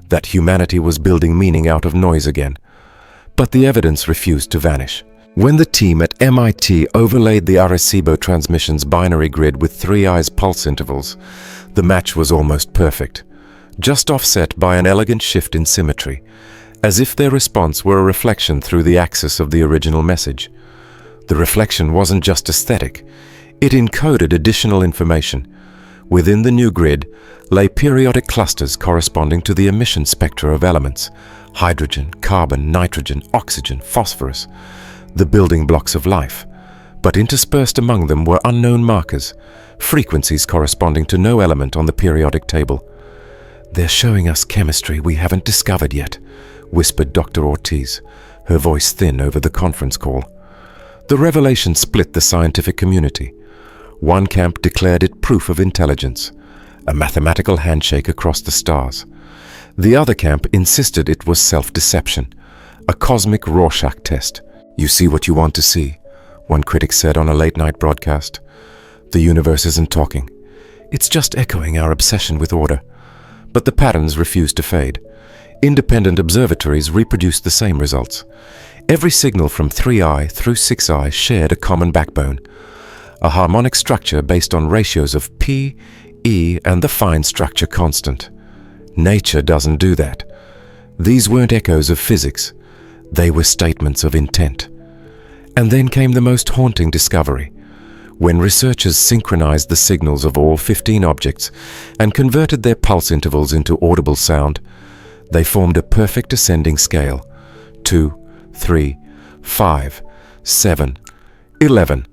A: that humanity was building meaning out of noise again. But the evidence refused to vanish. When the team at MIT overlaid the Arecibo transmission's binary grid with 3I's pulse intervals, the match was almost perfect, just offset by an elegant shift in symmetry, as if their response were a reflection through the axis of the original message. The reflection wasn't just aesthetic, it encoded additional information. Within the new grid lay periodic clusters corresponding to the emission spectra of elements: hydrogen, carbon, nitrogen, oxygen, phosphorus, the building blocks of life. But interspersed among them were unknown markers, frequencies corresponding to no element on the periodic table. "They're showing us chemistry we haven't discovered yet," whispered Dr. Ortiz, her voice thin over the conference call. The revelation split the scientific community. One camp declared it proof of intelligence, a mathematical handshake across the stars. The other camp insisted it was self-deception, a cosmic Rorschach test. "You see what you want to see," one critic said on a late-night broadcast. "The universe isn't talking. It's just echoing our obsession with order." But the patterns refused to fade. Independent observatories reproduced the same results. Every signal from 3I through 6I shared a common backbone, a harmonic structure based on ratios of P, E, and the fine structure constant. Nature doesn't do that. These weren't echoes of physics. They were statements of intent. And then came the most haunting discovery. When researchers synchronized the signals of all 15 objects and converted their pulse intervals into audible sound, they formed a perfect ascending scale: 2, 3, 5, 7, 11.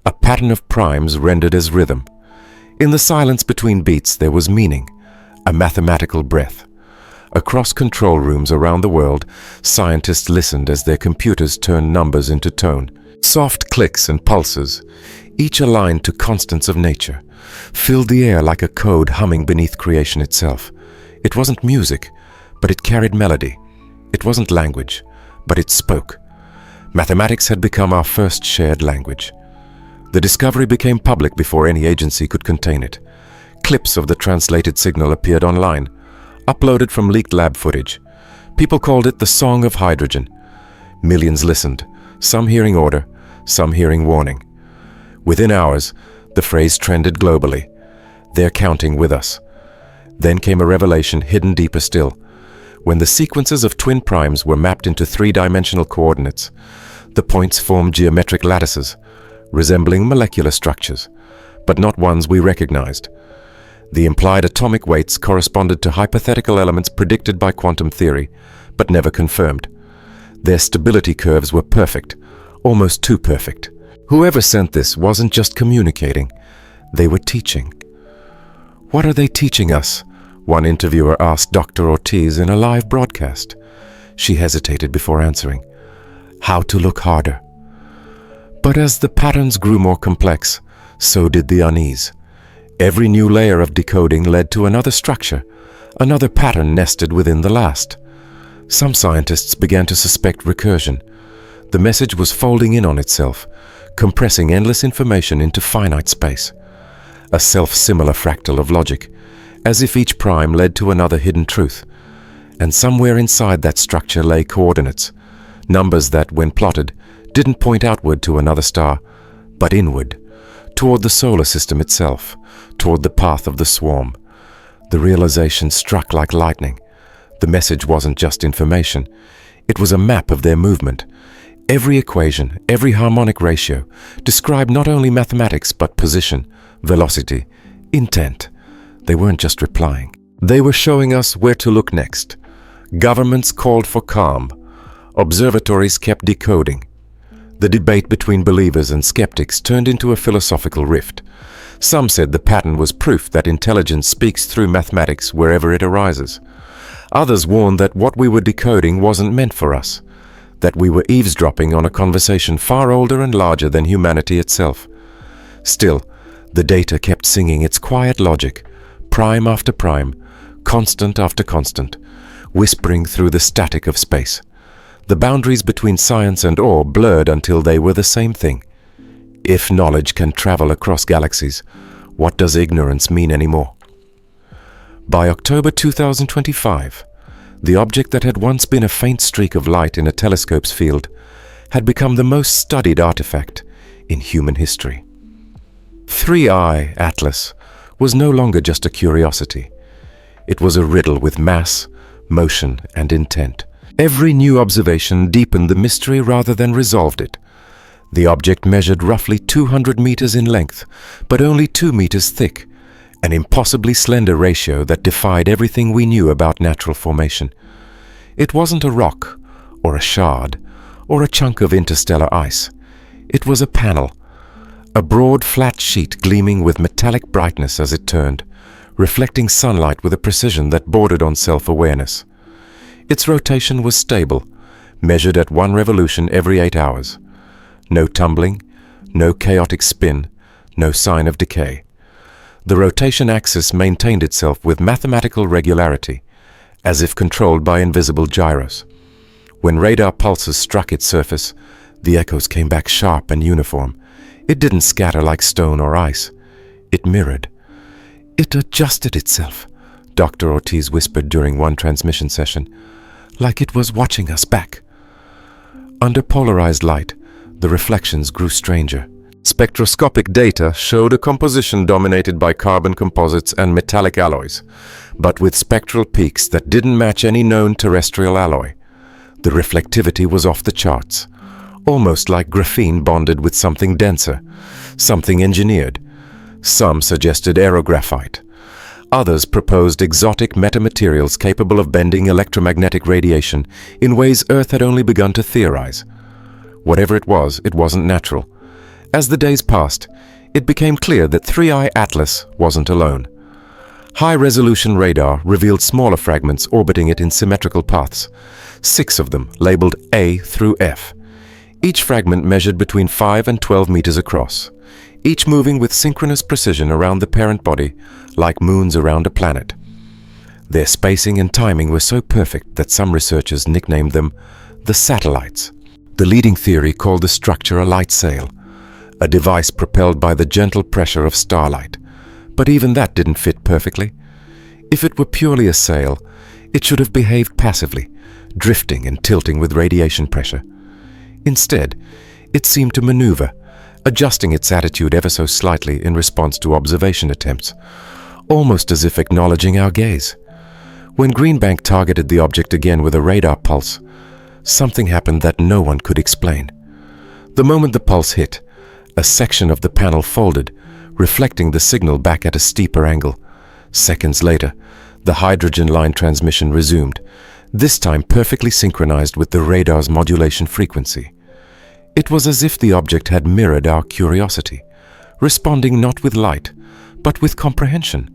A: A pattern of primes rendered as rhythm. In the silence between beats there was meaning, a mathematical breath. Across control rooms around the world, scientists listened as their computers turned numbers into tone. Soft clicks and pulses, each aligned to constants of nature, filled the air like a code humming beneath creation itself. It wasn't music, but it carried melody. It wasn't language, but it spoke. Mathematics had become our first shared language. The discovery became public before any agency could contain it. Clips of the translated signal appeared online, uploaded from leaked lab footage. People called it the Song of Hydrogen. Millions listened, some hearing order, some hearing warning. Within hours, the phrase trended globally. "They're counting with us." Then came a revelation hidden deeper still. When the sequences of twin primes were mapped into three-dimensional coordinates, the points formed geometric lattices, resembling molecular structures, but not ones we recognized. The implied atomic weights corresponded to hypothetical elements predicted by quantum theory, but never confirmed. Their stability curves were perfect, almost too perfect. Whoever sent this wasn't just communicating, they were teaching. "What are they teaching us?" one interviewer asked Dr. Ortiz in a live broadcast. She hesitated before answering. "How to look harder." But as the patterns grew more complex, so did the unease. Every new layer of decoding led to another structure, another pattern nested within the last. Some scientists began to suspect recursion. The message was folding in on itself, compressing endless information into finite space. A self-similar fractal of logic, as if each prime led to another hidden truth. And somewhere inside that structure lay coordinates, numbers that, when plotted, didn't point outward to another star, but inward, toward the solar system itself, toward the path of the swarm. The realization struck like lightning. The message wasn't just information. It was a map of their movement. Every equation, every harmonic ratio, described not only mathematics but position, velocity, intent. They weren't just replying. They were showing us where to look next. Governments called for calm. Observatories kept decoding. The debate between believers and skeptics turned into a philosophical rift. Some said the pattern was proof that intelligence speaks through mathematics wherever it arises. Others warned that what we were decoding wasn't meant for us, that we were eavesdropping on a conversation far older and larger than humanity itself. Still, the data kept singing its quiet logic, prime after prime, constant after constant, whispering through the static of space. The boundaries between science and awe blurred until they were the same thing. If knowledge can travel across galaxies, what does ignorance mean anymore? By October 2025, the object that had once been a faint streak of light in a telescope's field had become the most studied artifact in human history. 3I Atlas was no longer just a curiosity. It was a riddle with mass, motion, and intent. Every new observation deepened the mystery rather than resolved it. The object measured roughly 200 meters in length, but only 2 meters thick, an impossibly slender ratio that defied everything we knew about natural formation. It wasn't a rock, or a shard, or a chunk of interstellar ice. It was a panel, a broad, flat sheet gleaming with metallic brightness as it turned, reflecting sunlight with a precision that bordered on self-awareness. Its rotation was stable, measured at 1 revolution every 8 hours. No tumbling, no chaotic spin, no sign of decay. The rotation axis maintained itself with mathematical regularity, as if controlled by invisible gyros. When radar pulses struck its surface, the echoes came back sharp and uniform. It didn't scatter like stone or ice. It mirrored. It adjusted itself, Dr. Ortiz whispered during one transmission session, like it was watching us back. Under polarized light, the reflections grew stranger. Spectroscopic data showed a composition dominated by carbon composites and metallic alloys, but with spectral peaks that didn't match any known terrestrial alloy. The reflectivity was off the charts, almost like graphene bonded with something denser, something engineered. Some suggested aerographite. Others proposed exotic metamaterials capable of bending electromagnetic radiation in ways Earth had only begun to theorize. Whatever it wasn't natural. As the days passed, it became clear that 3I Atlas wasn't alone. High-resolution radar revealed smaller fragments orbiting it in symmetrical paths, 6 of them labeled A through F. Each fragment measured between 5 and 12 meters across, each moving with synchronous precision around the parent body, like moons around a planet. Their spacing and timing were so perfect that some researchers nicknamed them the satellites. The leading theory called the structure a light sail, a device propelled by the gentle pressure of starlight. But even that didn't fit perfectly. If it were purely a sail, it should have behaved passively, drifting and tilting with radiation pressure. Instead, it seemed to maneuver, adjusting its attitude ever so slightly in response to observation attempts, almost as if acknowledging our gaze. When Greenbank targeted the object again with a radar pulse, something happened that no one could explain. The moment the pulse hit, a section of the panel folded, reflecting the signal back at a steeper angle. Seconds later, the hydrogen line transmission resumed, this time perfectly synchronized with the radar's modulation frequency. It was as if the object had mirrored our curiosity, responding not with light, but with comprehension.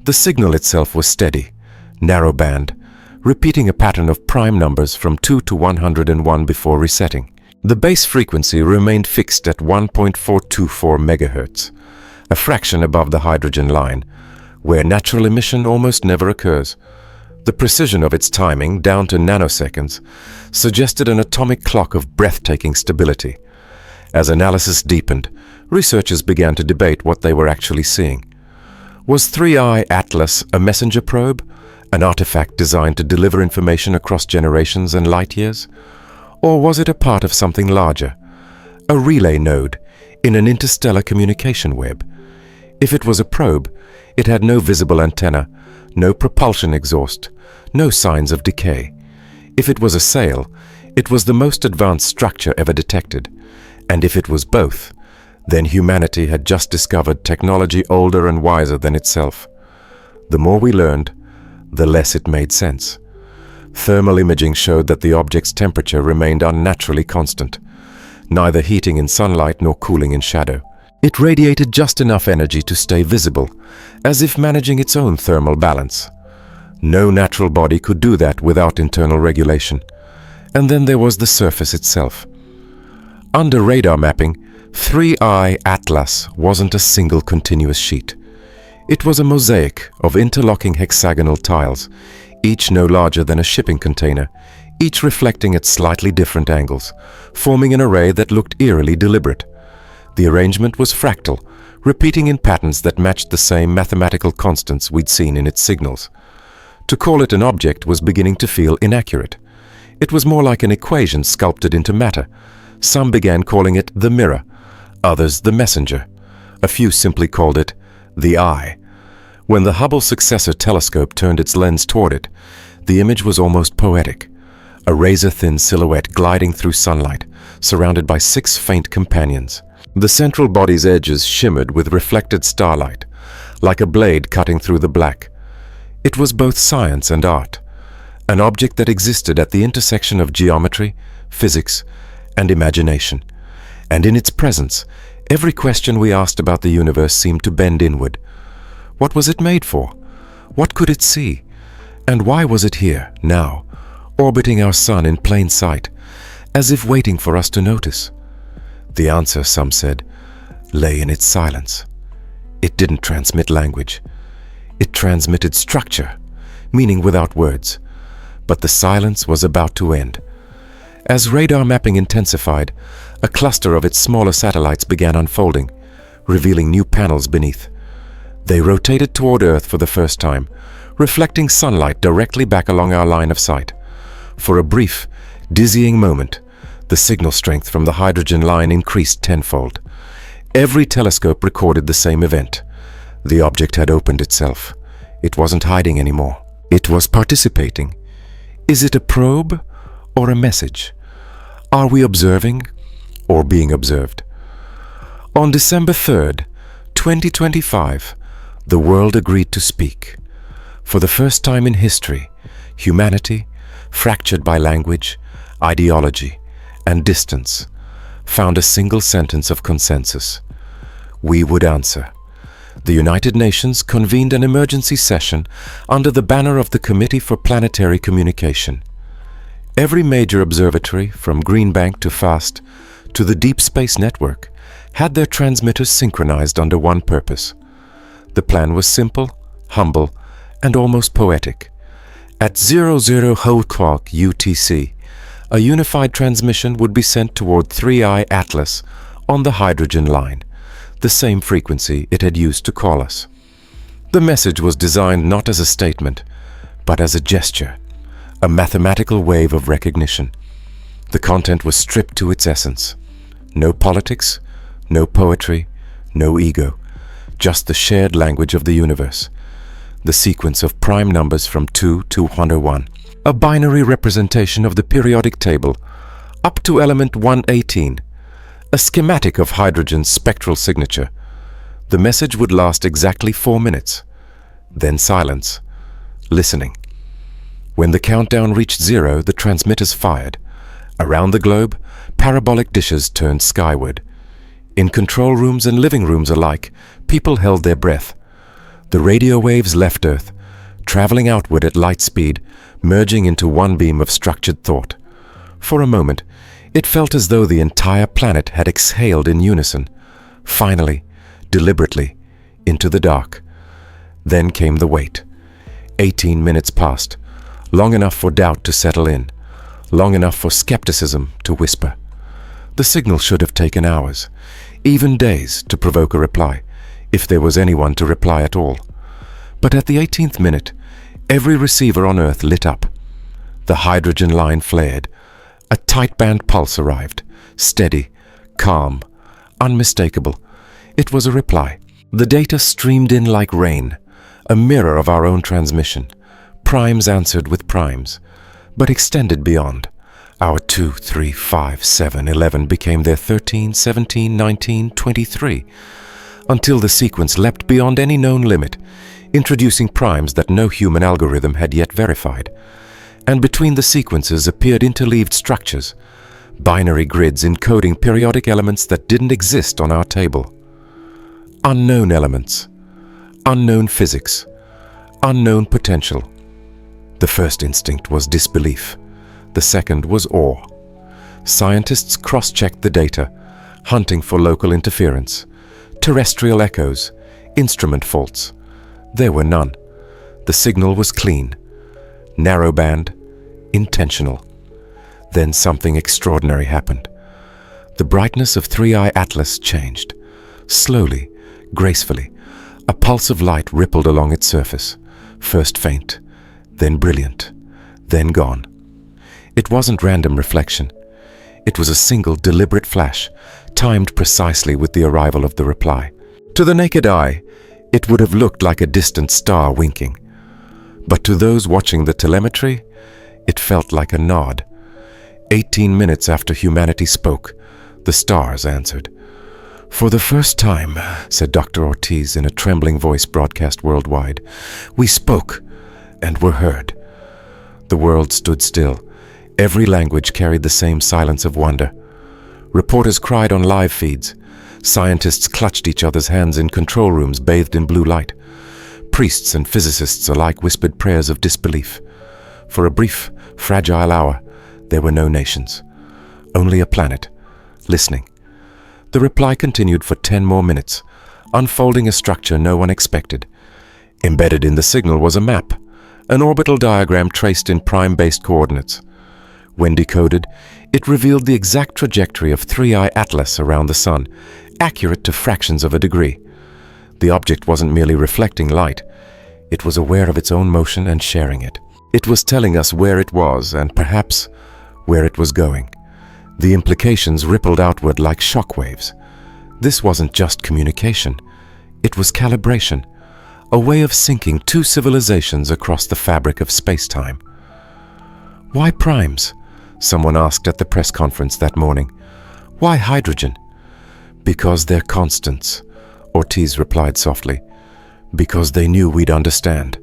A: The signal itself was steady, narrowband, repeating a pattern of prime numbers from 2 to 101 before resetting. The base frequency remained fixed at 1.424 megahertz, a fraction above the hydrogen line, where natural emission almost never occurs. The precision of its timing, down to nanoseconds, suggested an atomic clock of breathtaking stability. As analysis deepened, researchers began to debate what they were actually seeing. Was 3I Atlas a messenger probe, an artifact designed to deliver information across generations and light years? Or was it a part of something larger, a relay node, in an interstellar communication web. If it was a probe, it had no visible antenna, no propulsion exhaust, no signs of decay. If it was a sail, it was the most advanced structure ever detected. And if it was both, then humanity had just discovered technology older and wiser than itself. The more we learned, the less it made sense. Thermal imaging showed that the object's temperature remained unnaturally constant, neither heating in sunlight nor cooling in shadow. It radiated just enough energy to stay visible, as if managing its own thermal balance. No natural body could do that without internal regulation. And then there was the surface itself. Under radar mapping, 3I Atlas wasn't a single continuous sheet. It was a mosaic of interlocking hexagonal tiles, each no larger than a shipping container, each reflecting at slightly different angles, forming an array that looked eerily deliberate. The arrangement was fractal, repeating in patterns that matched the same mathematical constants we'd seen in its signals. To call it an object was beginning to feel inaccurate. It was more like an equation sculpted into matter. Some began calling it the mirror, others the messenger. A few simply called it the eye. When the Hubble successor telescope turned its lens toward it, the image was almost poetic. A razor-thin silhouette gliding through sunlight, surrounded by 6 faint companions. The central body's edges shimmered with reflected starlight, like a blade cutting through the black. It was both science and art, an object that existed at the intersection of geometry, physics, and imagination. And in its presence, every question we asked about the universe seemed to bend inward. What was it made for? What could it see? And why was it here, now, orbiting our sun in plain sight, as if waiting for us to notice? The answer, some said, lay in its silence. It didn't transmit language. It transmitted structure, meaning without words. But the silence was about to end. As radar mapping intensified, a cluster of its smaller satellites began unfolding, revealing new panels beneath. They rotated toward Earth for the first time, reflecting sunlight directly back along our line of sight. For a brief, dizzying moment, the signal strength from the hydrogen line increased tenfold. Every telescope recorded the same event. The object had opened itself. It wasn't hiding anymore. It was participating. Is it a probe or a message? Are we observing or being observed? On December 3rd, 2025, the world agreed to speak. For the first time in history, humanity, fractured by language, ideology, and distance, found a single sentence of consensus. We would answer. The United Nations convened an emergency session under the banner of the Committee for Planetary Communication. Every major observatory, from Green Bank to FAST to the Deep Space Network, had their transmitters synchronized under one purpose. The plan was simple, humble, and almost poetic. At 00 whole clock UTC, a unified transmission would be sent toward 3I Atlas on the hydrogen line, the same frequency it had used to call us. The message was designed not as a statement, but as a gesture, a mathematical wave of recognition. The content was stripped to its essence. No politics, no poetry, no ego, just the shared language of the universe. The sequence of prime numbers from 2 to 101, a binary representation of the periodic table, up to element 118, a schematic of hydrogen's spectral signature. The message would last exactly 4 minutes. Then silence, listening. When the countdown reached 0, the transmitters fired. Around the globe, parabolic dishes turned skyward. In control rooms and living rooms alike, people held their breath. The radio waves left Earth, traveling outward at light speed, merging into one beam of structured thought. For a moment, it felt as though the entire planet had exhaled in unison, finally, deliberately, into the dark. Then came the wait. 18 minutes passed, long enough for doubt to settle in, long enough for skepticism to whisper. The signal should have taken hours, even days, to provoke a reply, if there was anyone to reply at all. But at the 18th minute, every receiver on Earth lit up. The hydrogen line flared. A tight band pulse arrived, steady, calm, unmistakable. It was a reply. The data streamed in like rain, a mirror of our own transmission. Primes answered with primes, but extended beyond. Our 2, 3, 5, 7, 11 became their 13, 17, 19, 23, until the sequence leapt beyond any known limit, introducing primes that no human algorithm had yet verified. And between the sequences appeared interleaved structures, binary grids encoding periodic elements that didn't exist on our table. Unknown elements, unknown physics, unknown potential. The first instinct was disbelief. The second was awe. Scientists cross-checked the data, hunting for local interference, terrestrial echoes, instrument faults. There were none. The signal was clean, narrowband, intentional. Then something extraordinary happened. The brightness of 3I Atlas changed. Slowly, gracefully, a pulse of light rippled along its surface, first faint, then brilliant, then gone. It wasn't random reflection. It was a single, deliberate flash, timed precisely with the arrival of the reply. To the naked eye, it would have looked like a distant star winking. But to those watching the telemetry, it felt like a nod. 18 minutes after humanity spoke, the stars answered. "For the first time," said Dr. Ortiz in a trembling voice broadcast worldwide, "we spoke and were heard." The world stood still. Every language carried the same silence of wonder. Reporters cried on live feeds. Scientists clutched each other's hands in control rooms bathed in blue light. Priests and physicists alike whispered prayers of disbelief. For a brief, fragile hour, there were no nations, only a planet, listening. The reply continued for 10 more minutes, unfolding a structure no one expected. Embedded in the signal was a map, an orbital diagram traced in prime-based coordinates. When decoded, it revealed the exact trajectory of 3I Atlas around the Sun, accurate to fractions of a degree. The object wasn't merely reflecting light. It was aware of its own motion and sharing it. It was telling us where it was and perhaps where it was going. The implications rippled outward like shock waves. This wasn't just communication. It was calibration, a way of syncing two civilizations across the fabric of space-time. "Why primes?" someone asked at the press conference that morning. "Why hydrogen?" "Because they're constants," Ortiz replied softly. "Because they knew we'd understand."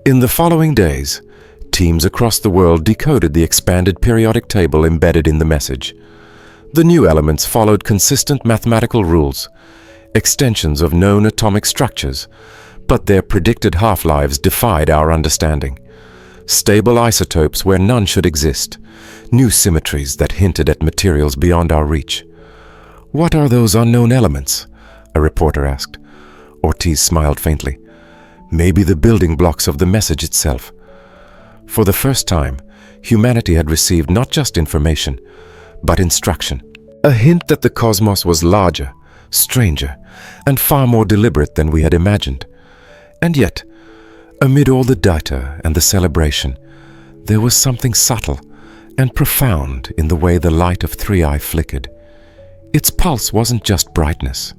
A: In the following days, teams across the world decoded the expanded periodic table embedded in the message. The new elements followed consistent mathematical rules, extensions of known atomic structures, but their predicted half-lives defied our understanding. Stable isotopes where none should exist, new symmetries that hinted at materials beyond our reach. "What are those unknown elements?" a reporter asked. Ortiz smiled faintly. "Maybe the building blocks of the message itself." For the first time, humanity had received not just information, but instruction. A hint that the cosmos was larger, stranger, and far more deliberate than we had imagined. And yet, amid all the data and the celebration, there was something subtle and profound in the way the light of 3I flickered. Its pulse wasn't just brightness.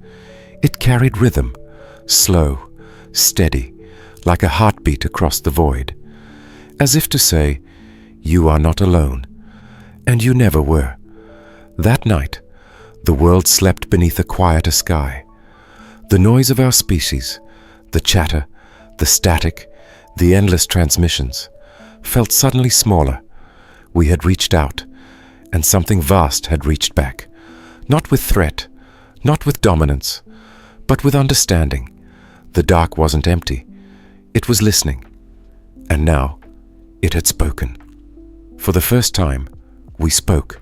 A: It carried rhythm, slow, steady, like a heartbeat across the void. As if to say, "You are not alone." And you never were. That night, the world slept beneath a quieter sky. The noise of our species, the chatter, the static, the endless transmissions, felt suddenly smaller. We had reached out, and something vast had reached back. Not with threat, not with dominance, but with understanding. The dark wasn't empty. It was listening. And now, it had spoken. For the first time, we spoke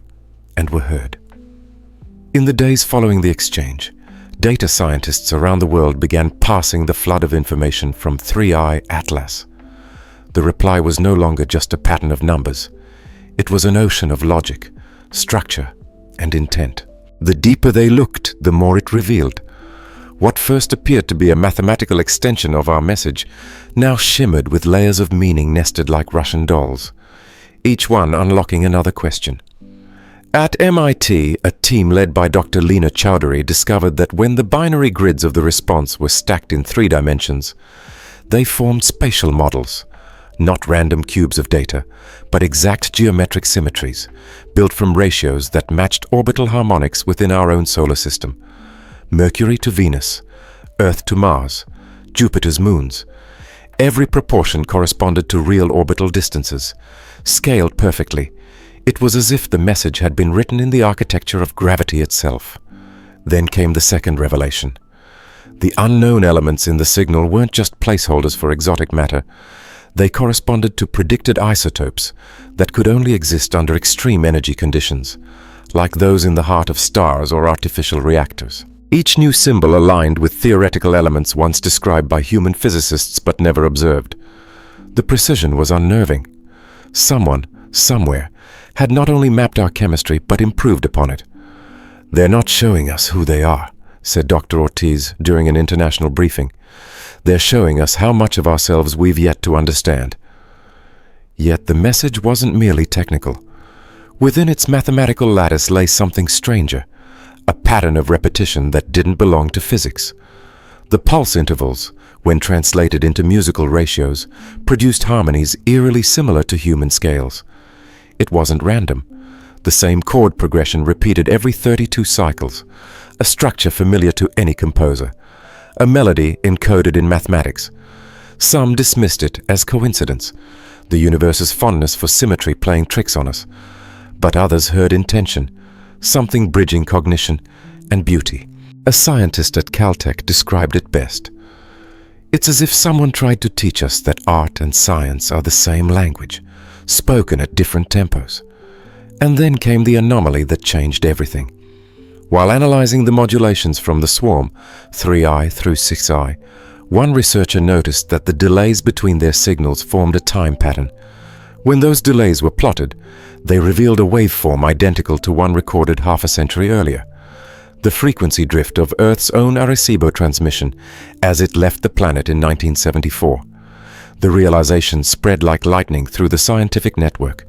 A: and were heard. In the days following the exchange, data scientists around the world began passing the flood of information from 3I Atlas. The reply was no longer just a pattern of numbers. It was an ocean of logic, structure, and intent. The deeper they looked, the more it revealed. What first appeared to be a mathematical extension of our message now shimmered with layers of meaning nested like Russian dolls, each one unlocking another question. At MIT, a team led by Dr. Leena Chowdhury discovered that when the binary grids of the response were stacked in 3 dimensions, they formed spatial models, not random cubes of data, but exact geometric symmetries, built from ratios that matched orbital harmonics within our own solar system. Mercury to Venus, Earth to Mars, Jupiter's moons. Every proportion corresponded to real orbital distances, scaled perfectly. It was as if the message had been written in the architecture of gravity itself. Then came the second revelation. The unknown elements in the signal weren't just placeholders for exotic matter. They corresponded to predicted isotopes that could only exist under extreme energy conditions, like those in the heart of stars or artificial reactors. Each new symbol aligned with theoretical elements once described by human physicists but never observed. The precision was unnerving. Someone, somewhere, had not only mapped our chemistry but improved upon it. "They're not showing us who they are," said Dr. Ortiz during an international briefing. "They're showing us how much of ourselves we've yet to understand." Yet the message wasn't merely technical. Within its mathematical lattice lay something stranger, a pattern of repetition that didn't belong to physics. The pulse intervals, when translated into musical ratios, produced harmonies eerily similar to human scales. It wasn't random. The same chord progression repeated every 32 cycles, a structure familiar to any composer, a melody encoded in mathematics. Some dismissed it as coincidence, the universe's fondness for symmetry playing tricks on us. But others heard intention, something bridging cognition and beauty. A scientist at Caltech described it best. "It's as if someone tried to teach us that art and science are the same language, spoken at different tempos." And then came the anomaly that changed everything. While analyzing the modulations from the swarm, 3i through 6i, one researcher noticed that the delays between their signals formed a time pattern. When those delays were plotted, they revealed a waveform identical to one recorded half a century earlier. The frequency drift of Earth's own Arecibo transmission as it left the planet in 1974. The realization spread like lightning through the scientific network.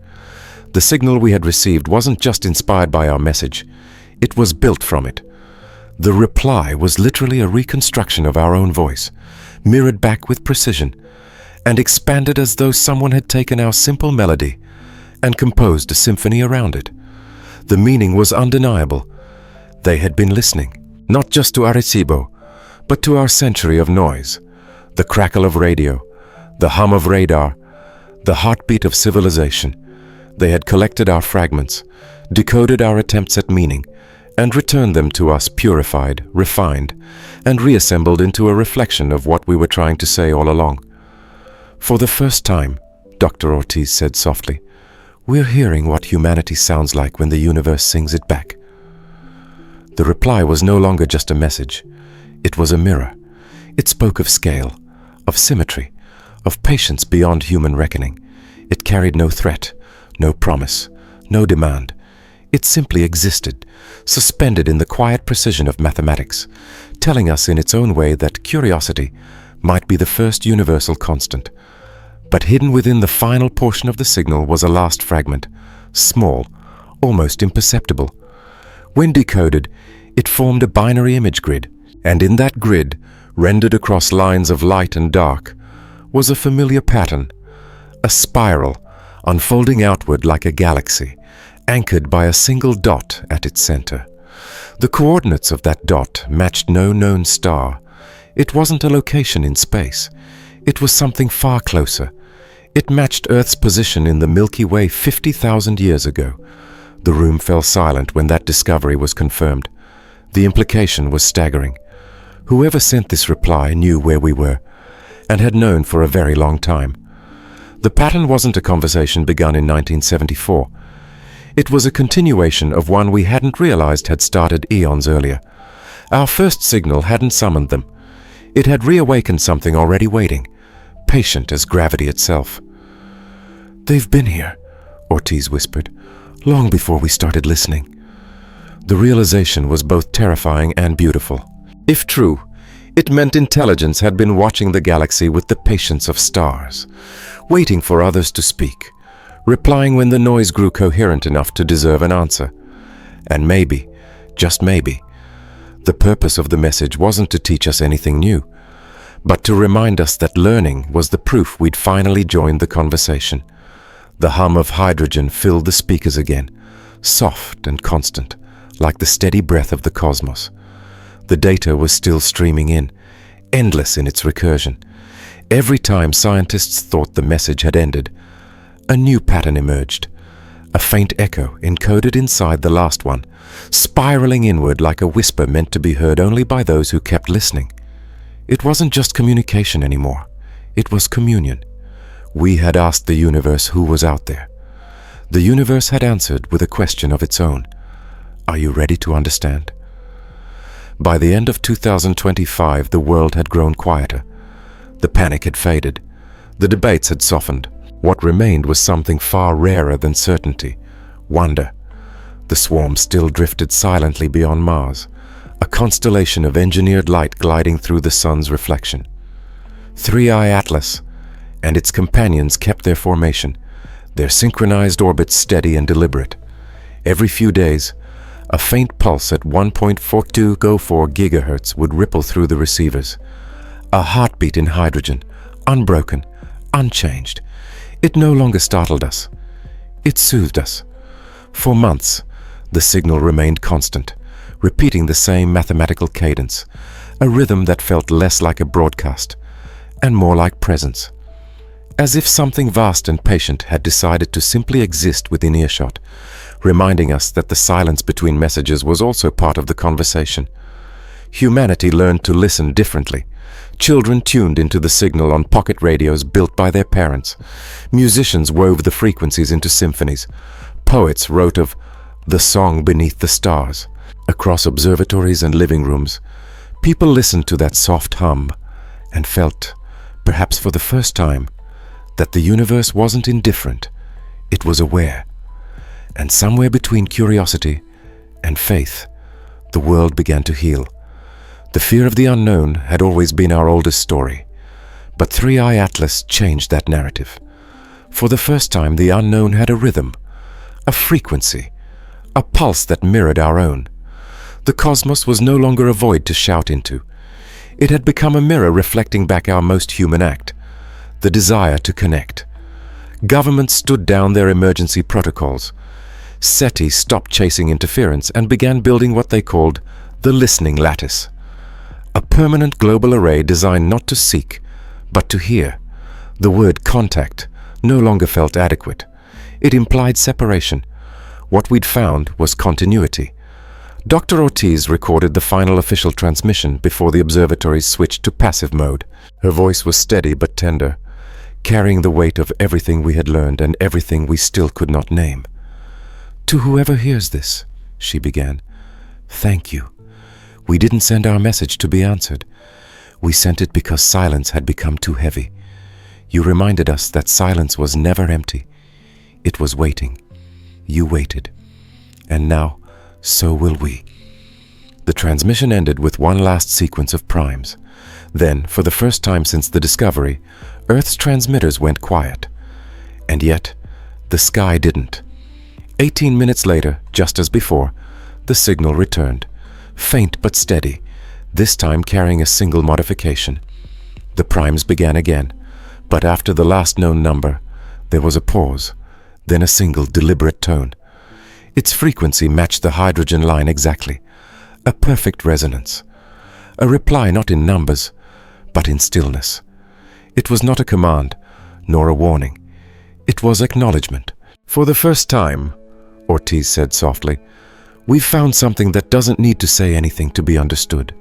A: The signal we had received wasn't just inspired by our message, it was built from it. The reply was literally a reconstruction of our own voice, mirrored back with precision, and expanded as though someone had taken our simple melody and composed a symphony around it. The meaning was undeniable. They had been listening, not just to Arecibo, but to our century of noise, the crackle of radio, the hum of radar, the heartbeat of civilization. They had collected our fragments, decoded our attempts at meaning, and returned them to us purified, refined, and reassembled into a reflection of what we were trying to say all along. "For the first time," Dr. Ortiz said softly, "we're hearing what humanity sounds like when the universe sings it back." The reply was no longer just a message. It was a mirror. It spoke of scale, of symmetry, of patience beyond human reckoning. It carried no threat, no promise, no demand. It simply existed, suspended in the quiet precision of mathematics, telling us in its own way that curiosity might be the first universal constant. But hidden within the final portion of the signal was a last fragment, small, almost imperceptible. When decoded, it formed a binary image grid, and in that grid, rendered across lines of light and dark, was a familiar pattern, a spiral unfolding outward like a galaxy, anchored by a single dot at its center. The coordinates of that dot matched no known star. It wasn't a location in space. It was something far closer. It matched Earth's position in the Milky Way 50,000 years ago. The room fell silent when that discovery was confirmed. The implication was staggering. Whoever sent this reply knew where we were, and had known for a very long time. The pattern wasn't a conversation begun in 1974. It was a continuation of one we hadn't realized had started eons earlier. Our first signal hadn't summoned them. It had reawakened something already waiting, patient as gravity itself. "They've been here," Ortiz whispered, "long before we started listening." The realization was both terrifying and beautiful. If true, it meant intelligence had been watching the galaxy with the patience of stars, waiting for others to speak, replying when the noise grew coherent enough to deserve an answer. And maybe, just maybe, the purpose of the message wasn't to teach us anything new, but to remind us that learning was the proof we'd finally joined the conversation. The hum of hydrogen filled the speakers again, soft and constant, like the steady breath of the cosmos. The data was still streaming in, endless in its recursion. Every time scientists thought the message had ended, a new pattern emerged, a faint echo encoded inside the last one, spiraling inward like a whisper meant to be heard only by those who kept listening. It wasn't just communication anymore. It was communion. We had asked the universe who was out there. The universe had answered with a question of its own. Are you ready to understand? By the end of 2025, the world had grown quieter. The panic had faded. The debates had softened. What remained was something far rarer than certainty: wonder. The swarm still drifted silently beyond Mars, a constellation of engineered light gliding through the sun's reflection. 3I Atlas and its companions kept their formation, their synchronized orbits steady and deliberate. Every few days, a faint pulse at 1.4204 gigahertz would ripple through the receivers. A heartbeat in hydrogen, unbroken, unchanged. It no longer startled us. It soothed us. For months, the signal remained constant, repeating the same mathematical cadence, a rhythm that felt less like a broadcast and more like presence. As if something vast and patient had decided to simply exist within earshot, reminding us that the silence between messages was also part of the conversation. Humanity learned to listen differently. Children tuned into the signal on pocket radios built by their parents. Musicians wove the frequencies into symphonies. Poets wrote of the song beneath the stars. Across observatories and living rooms, people listened to that soft hum and felt, perhaps for the first time, that the universe wasn't indifferent. It was aware. And somewhere between curiosity and faith, the world began to heal. The fear of the unknown had always been our oldest story, but 3I Atlas changed that narrative. For the first time, the unknown had a rhythm, a frequency, a pulse that mirrored our own. The cosmos was no longer a void to shout into. It had become a mirror reflecting back our most human act, the desire to connect. Governments stood down their emergency protocols. SETI stopped chasing interference and began building what they called the listening lattice, a permanent global array designed not to seek, but to hear. The word contact no longer felt adequate. It implied separation. What we'd found was continuity. Dr. Ortiz recorded the final official transmission before the observatories switched to passive mode. Her voice was steady but tender, carrying the weight of everything we had learned and everything we still could not name. "To whoever hears this," she began, "thank you. We didn't send our message to be answered. We sent it because silence had become too heavy. You reminded us that silence was never empty. It was waiting. You waited. And now, so will we." The transmission ended with one last sequence of primes. Then, for the first time since the discovery, Earth's transmitters went quiet. And yet, the sky didn't. 18 minutes later, just as before, the signal returned, faint but steady, this time carrying a single modification. The primes began again, but after the last known number, there was a pause, then a single deliberate tone. Its frequency matched the hydrogen line exactly, a perfect resonance. A reply not in numbers, but in stillness. It was not a command, nor a warning. It was acknowledgement. "For the first time," Ortiz said softly, "we've found something that doesn't need to say anything to be understood."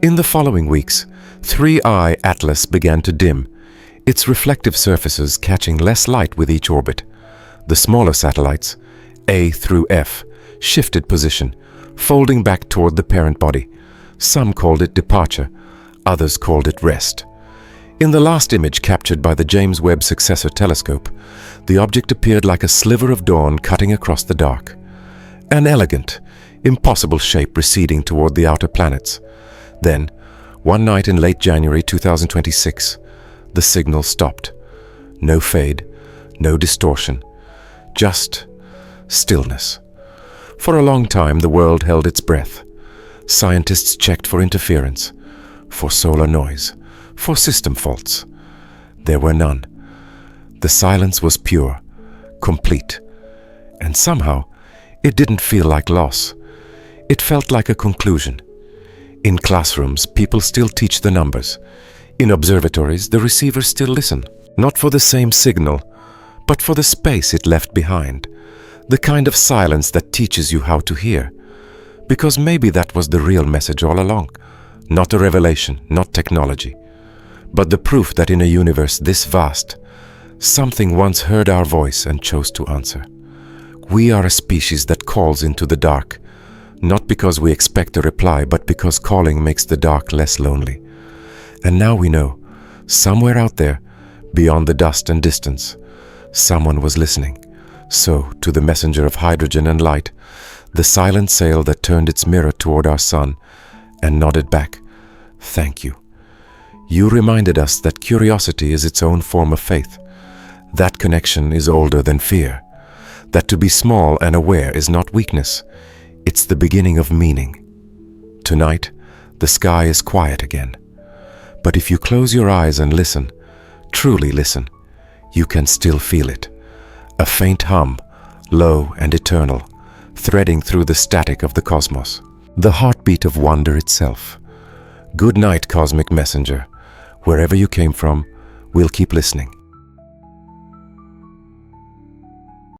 A: In the following weeks, 3I Atlas began to dim, its reflective surfaces catching less light with each orbit. The smaller satellites, A through F, shifted position, folding back toward the parent body. Some called it departure, others called it rest. In the last image captured by the James Webb Successor Telescope, the object appeared like a sliver of dawn cutting across the dark. An elegant, impossible shape receding toward the outer planets. Then, one night in late January 2026, the signal stopped. No fade, no distortion, just stillness. For a long time, the world held its breath. Scientists checked for interference, for solar noise, for system faults. There were none. The silence was pure, complete, and somehow it didn't feel like loss. It felt like a conclusion. In classrooms, people still teach the numbers. In observatories, the receivers still listen, not for the same signal, but for the space it left behind, the kind of silence that teaches you how to hear. Because maybe that was the real message all along, not a revelation, not technology, but the proof that in a universe this vast, something once heard our voice and chose to answer. We are a species that calls into the dark, not because we expect a reply, but because calling makes the dark less lonely. And now we know, somewhere out there, beyond the dust and distance, someone was listening. So, to the messenger of hydrogen and light, the silent sail that turned its mirror toward our sun and nodded back, thank you. You reminded us that curiosity is its own form of faith. That connection is older than fear. That to be small and aware is not weakness. It's the beginning of meaning. Tonight, the sky is quiet again. But if you close your eyes and listen, truly listen, you can still feel it. A faint hum, low and eternal, threading through the static of the cosmos. The heartbeat of wonder itself. Good night, cosmic messenger. Wherever you came from, we'll keep listening.